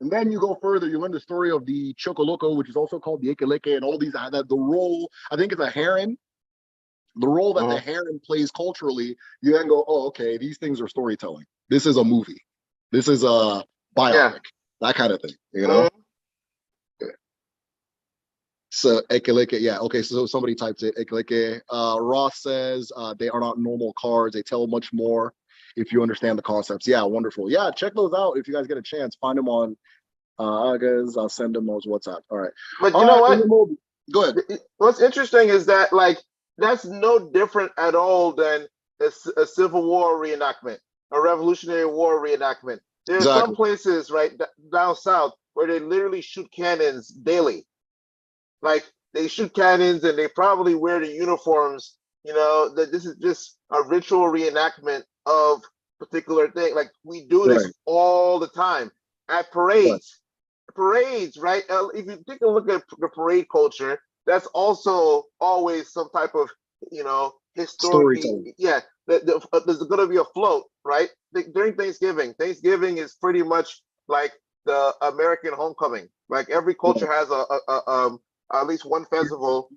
And then you go further, you learn the story of the Chocoloko, which is also called the Ekeleke, and all these, that the role, I think it's a heron, the role that the Hmm. heron plays culturally, you then go, oh, okay, these things are storytelling. This is a movie. This is a Yeah. biopic, that kind of thing. Hmm. So Ekeleke, yeah, okay. So somebody types it. Ekeleke. Ross says they are not normal cards. They tell much more if you understand the concepts. Yeah, wonderful. Yeah, check those out if you guys get a chance. Find them on. Guys, I'll send them those WhatsApp. All right. But you All know right. what? Go ahead. What's interesting is that like that's no different at all than a Civil War reenactment, a Revolutionary War reenactment. There are some Exactly. places right down south where they literally shoot cannons daily. Like they shoot cannons and they probably wear the uniforms. You know that this is just a ritual reenactment of particular thing. Like we do this Right. all the time at Right. parades, right? If you take a look at the parade culture, that's also always some type of, historically, Storytelling. yeah. There's going to be a float, right? During Thanksgiving. Thanksgiving is pretty much like the American homecoming. Like every culture Right. has at least one festival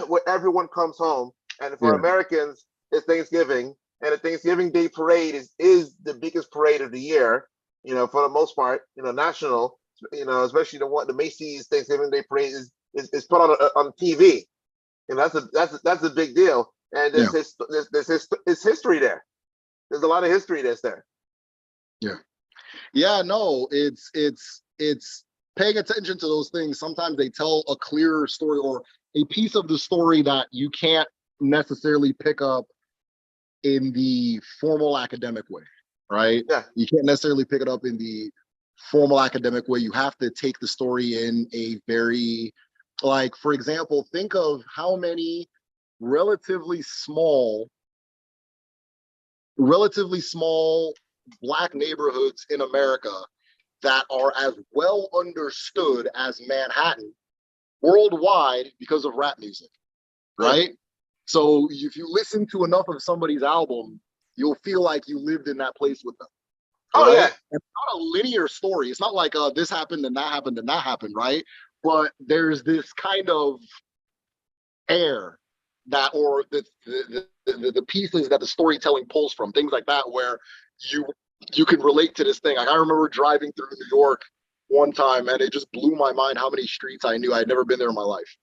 where everyone comes home. And for Yeah. Americans, it's Thanksgiving, and the Thanksgiving Day parade is the biggest parade of the year. For the most part, national. Especially the Macy's Thanksgiving Day parade is put on TV, and that's a big deal. And Yeah. there's history there. There's a lot of history that's there. Yeah. Yeah, no, it's paying attention to those things. Sometimes they tell a clearer story or a piece of the story that you can't necessarily pick up in the formal academic way, right? Yeah. You can't necessarily pick it up in the formal academic way. You have to take the story in a very, like, for example, think of how many relatively small, relatively small Black neighborhoods in America that are as well understood as Manhattan worldwide because of rap music, Yeah. right? So if you listen to enough of somebody's album, you'll feel like you lived in that place with them, Oh right? yeah. It's not a linear story. It's not like this happened and that happened and that happened, right? But there's this kind of air that, or the pieces that the storytelling pulls from, things like that, where you you can relate to this thing. Like I remember driving through New York one time, and it just blew my mind how many streets I knew. I had never been there in my life.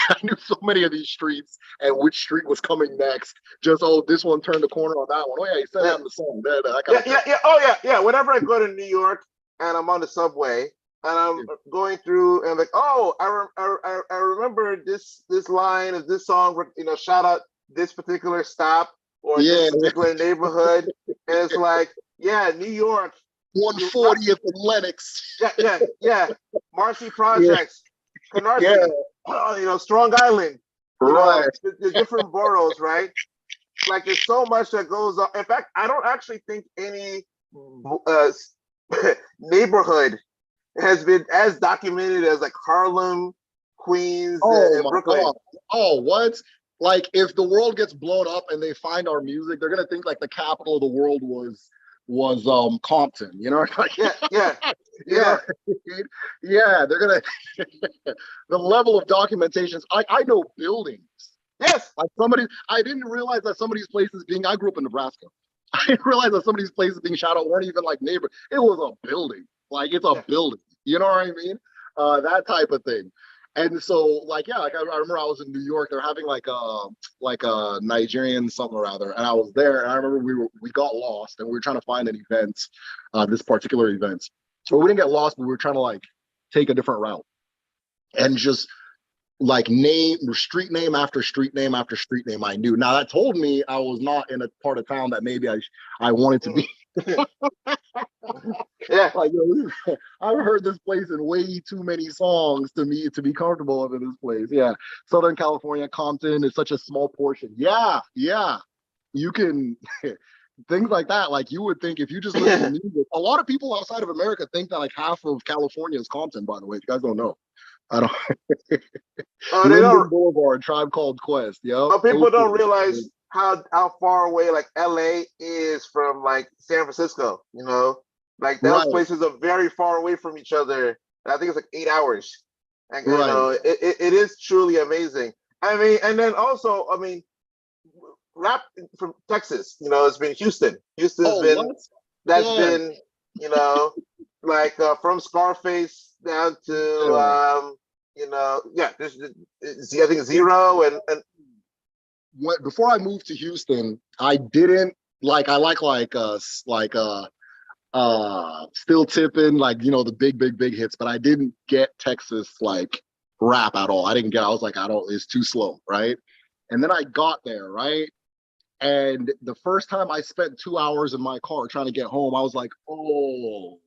I knew so many of these streets and which street was coming next. Just, oh, this one turned the corner on that one. Oh yeah, he said Yeah. that in the song. That kind Yeah, of thing. yeah, yeah. Oh, yeah, yeah. Whenever I go to New York and I'm on the subway and I'm Yeah, going through and like, oh, I remember this line of this song. Shout out this particular stop or this yeah. particular neighborhood. And it's like, yeah, New York. You, 140th and Lenox. yeah, yeah, yeah. Marcy Yeah, Projects, yeah. Canarsie, Strong Island. Right. The different boroughs, right? Like there's so much that goes on. In fact, I don't actually think any uh, neighborhood has been as documented as like Harlem, Queens, Oh and my Brooklyn. God. Oh, what? Like if the world gets blown up and they find our music, they're gonna think like the capital of the world was Compton, you know? Like, Yeah, yeah, you know yeah. what I mean? Yeah, they're gonna the level of documentations. I know buildings. Yes. Like somebody, I didn't realize that some of these places being, I grew up in Nebraska. I didn't realize that some of these places being shot out weren't even like neighbor. It was a building. Like it's a Yeah. building. You know what I mean? That type of thing. And so, like, yeah, like I remember I was in New York. They're having like a Nigerian something or other, and I was there. And I remember we got lost, and we were trying to find an event, this particular event. So we didn't get lost, but we were trying to like take a different route, and just like name street name after street name after street name I knew. Now that told me I was not in a part of town that maybe I wanted to be. Yeah. Like, I've heard this place in way too many songs to me to be comfortable in this place. Yeah, Southern California, Compton is such a small portion. Yeah, yeah, you can. Things like that. Like you would think if you just listen to music. A lot of people outside of America think that like half of California is Compton. By the way, if you guys don't know. I don't. Oh, they don't. Linden Boulevard, Tribe Called Quest. Yep. But people don't Oakland. realize how far away like LA is from like San Francisco. Like those Right. places are very far away from each other. And I think it's like 8 hours. And Right. it is truly amazing. I mean, and then also, I mean, rap from Texas. It's been Houston. Houston's Oh, been what? that's Yeah. been you know like from Scarface down to Yeah. yeah. I think Zero and Before I moved to Houston, I didn't like. I Still Tipping, like the big hits, but I didn't get Texas like rap at all. I didn't get. I was like, I don't. It's too slow, right? And then I got there, right? And the first time I spent 2 hours in my car trying to get home, I was like, oh.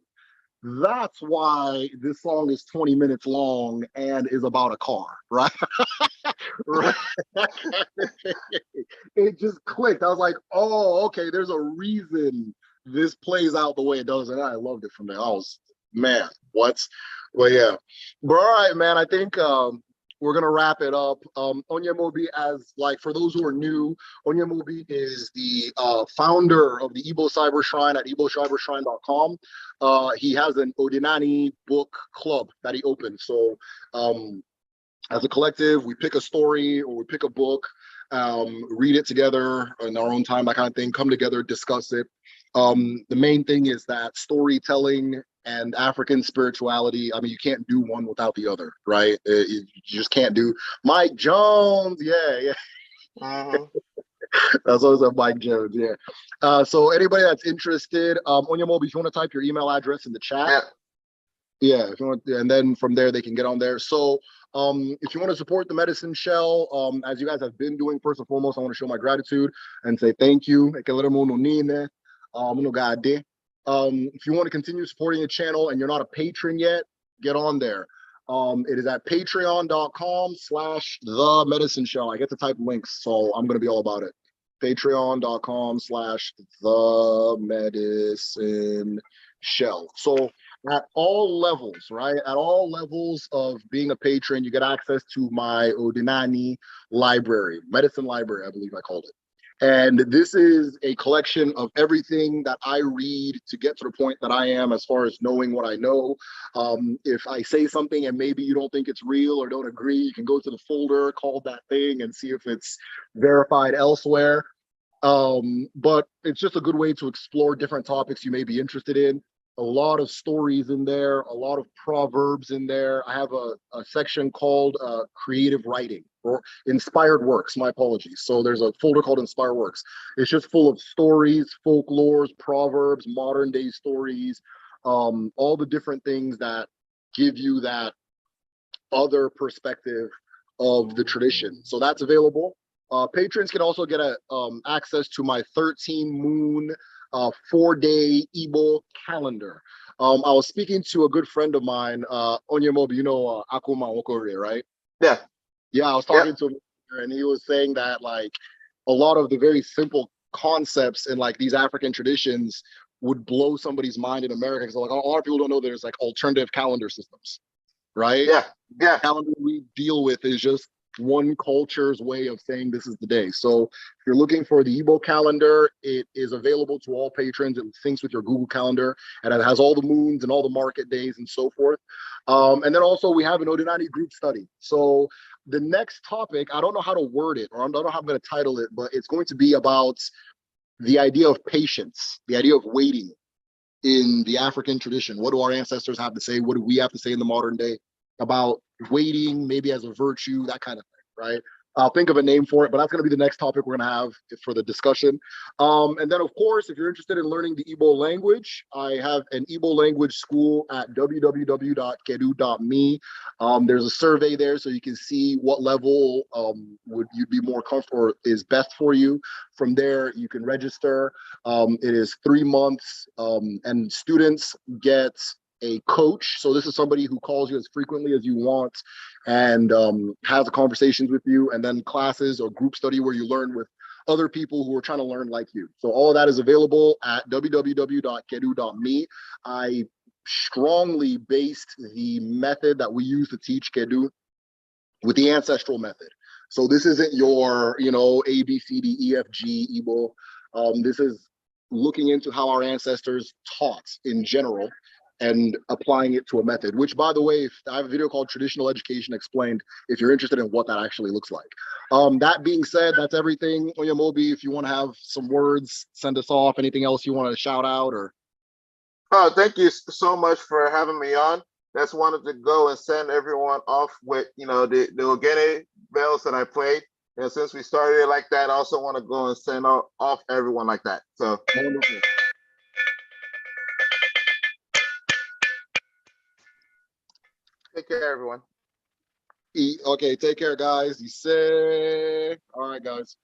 That's why this song is 20 minutes long and is about a car, right? Right. It just clicked. I was like, oh, okay, there's a reason this plays out the way it does. And I loved it from there. I was, man, what? Well, yeah. But all right, man, I think we're gonna wrap it up. Onyemobi, as like for those who are new, Onyemobi is the founder of the Igbo Cyber Shrine at igbocybershrine.com. He has an Odinani book club that he opened. So as a collective, we pick a story or we pick a book, read it together in our own time, that kind of thing, come together, discuss it. The main thing is that storytelling and African spirituality, I mean, you can't do one without the other, right? You just can't do. Mike Jones, yeah. Mhm. That's always a Mike Jones, yeah. So anybody that's interested, Onyamobi, if you want to type your email address in the chat, Yeah. yeah, if you want, and then from there they can get on there. So if you want to support the Medicine Shell, as you guys have been doing, first and foremost, I want to show my gratitude and say thank you. If you want to continue supporting the channel and you're not a patron yet, get on there. It is at patreon.com/the medicine shell. I get to type links, so I'm gonna be all about it. Patreon.com/the medicine shell. So at all levels, right? At all levels of being a patron, you get access to my Odinani library, medicine library, I believe I called it. And this is a collection of everything that I read to get to the point that I am as far as knowing what I know. If I say something and maybe you don't think it's real or don't agree, you can go to the folder called that thing and see if it's verified elsewhere. But it's just a good way to explore different topics you may be interested in. A lot of stories in there, a lot of proverbs in there. I have a section called creative writing or inspired works. My apologies. So there's a folder called inspired works. It's just full of stories, folklores, proverbs, modern day stories, all the different things that give you that other perspective of the tradition. So that's available. Patrons can also get access to my 13 moon 4-day Igbo calendar. I was speaking to a good friend of mine, Onyemobi, you know Akuma Okore, right? Yeah. Yeah, I was Yeah. talking to him and he was saying that like a lot of the very simple concepts in like these African traditions would blow somebody's mind in America because like a lot of people don't know there's like alternative calendar systems, right? Yeah. Yeah. Calendar we deal with is just one culture's way of saying this is the day. So if you're looking for the Igbo calendar, it is available to all patrons. It syncs with your Google Calendar, and it has all the moons and all the market days and so forth. And then also we have an Odinani group study. So the next topic, I don't know how to word it, or I don't know how I'm going to title it, but it's going to be about the idea of patience, the idea of waiting in the African tradition. What do our ancestors have to say? What do we have to say in the modern day about waiting, maybe as a virtue, that kind of thing, right? I'll think of a name for it, but that's going to be the next topic we're going to have for the discussion. And then, of course, if you're interested in learning the Igbo language, I have an Igbo language school at www.kedu.me. There's a survey there so you can see what level would you be more comfortable or is best for you. From there, you can register. It is 3 months, and students get a coach. So this is somebody who calls you as frequently as you want and has conversations with you, and then classes or group study where you learn with other people who are trying to learn like you. So all of that is available at www.kedu.me. I strongly based the method that we use to teach Kedu with the ancestral method. So this isn't your, A, B, C, D, E, F, G, Igbo. This is looking into how our ancestors taught in general and applying it to a method, which, by the way, I have a video called Traditional Education Explained, if you're interested in what that actually looks like. That being said, that's everything. Onyemobi, if you want to have some words, send us off. Anything else you want to shout out or? Oh, thank you so much for having me on. Just wanted to go and send everyone off with, the Ogene bells that I played. And since we started it like that, I also want to go and send off everyone like that. So Wonderful. take care, everyone. Okay, take care, guys. You say, all right, guys.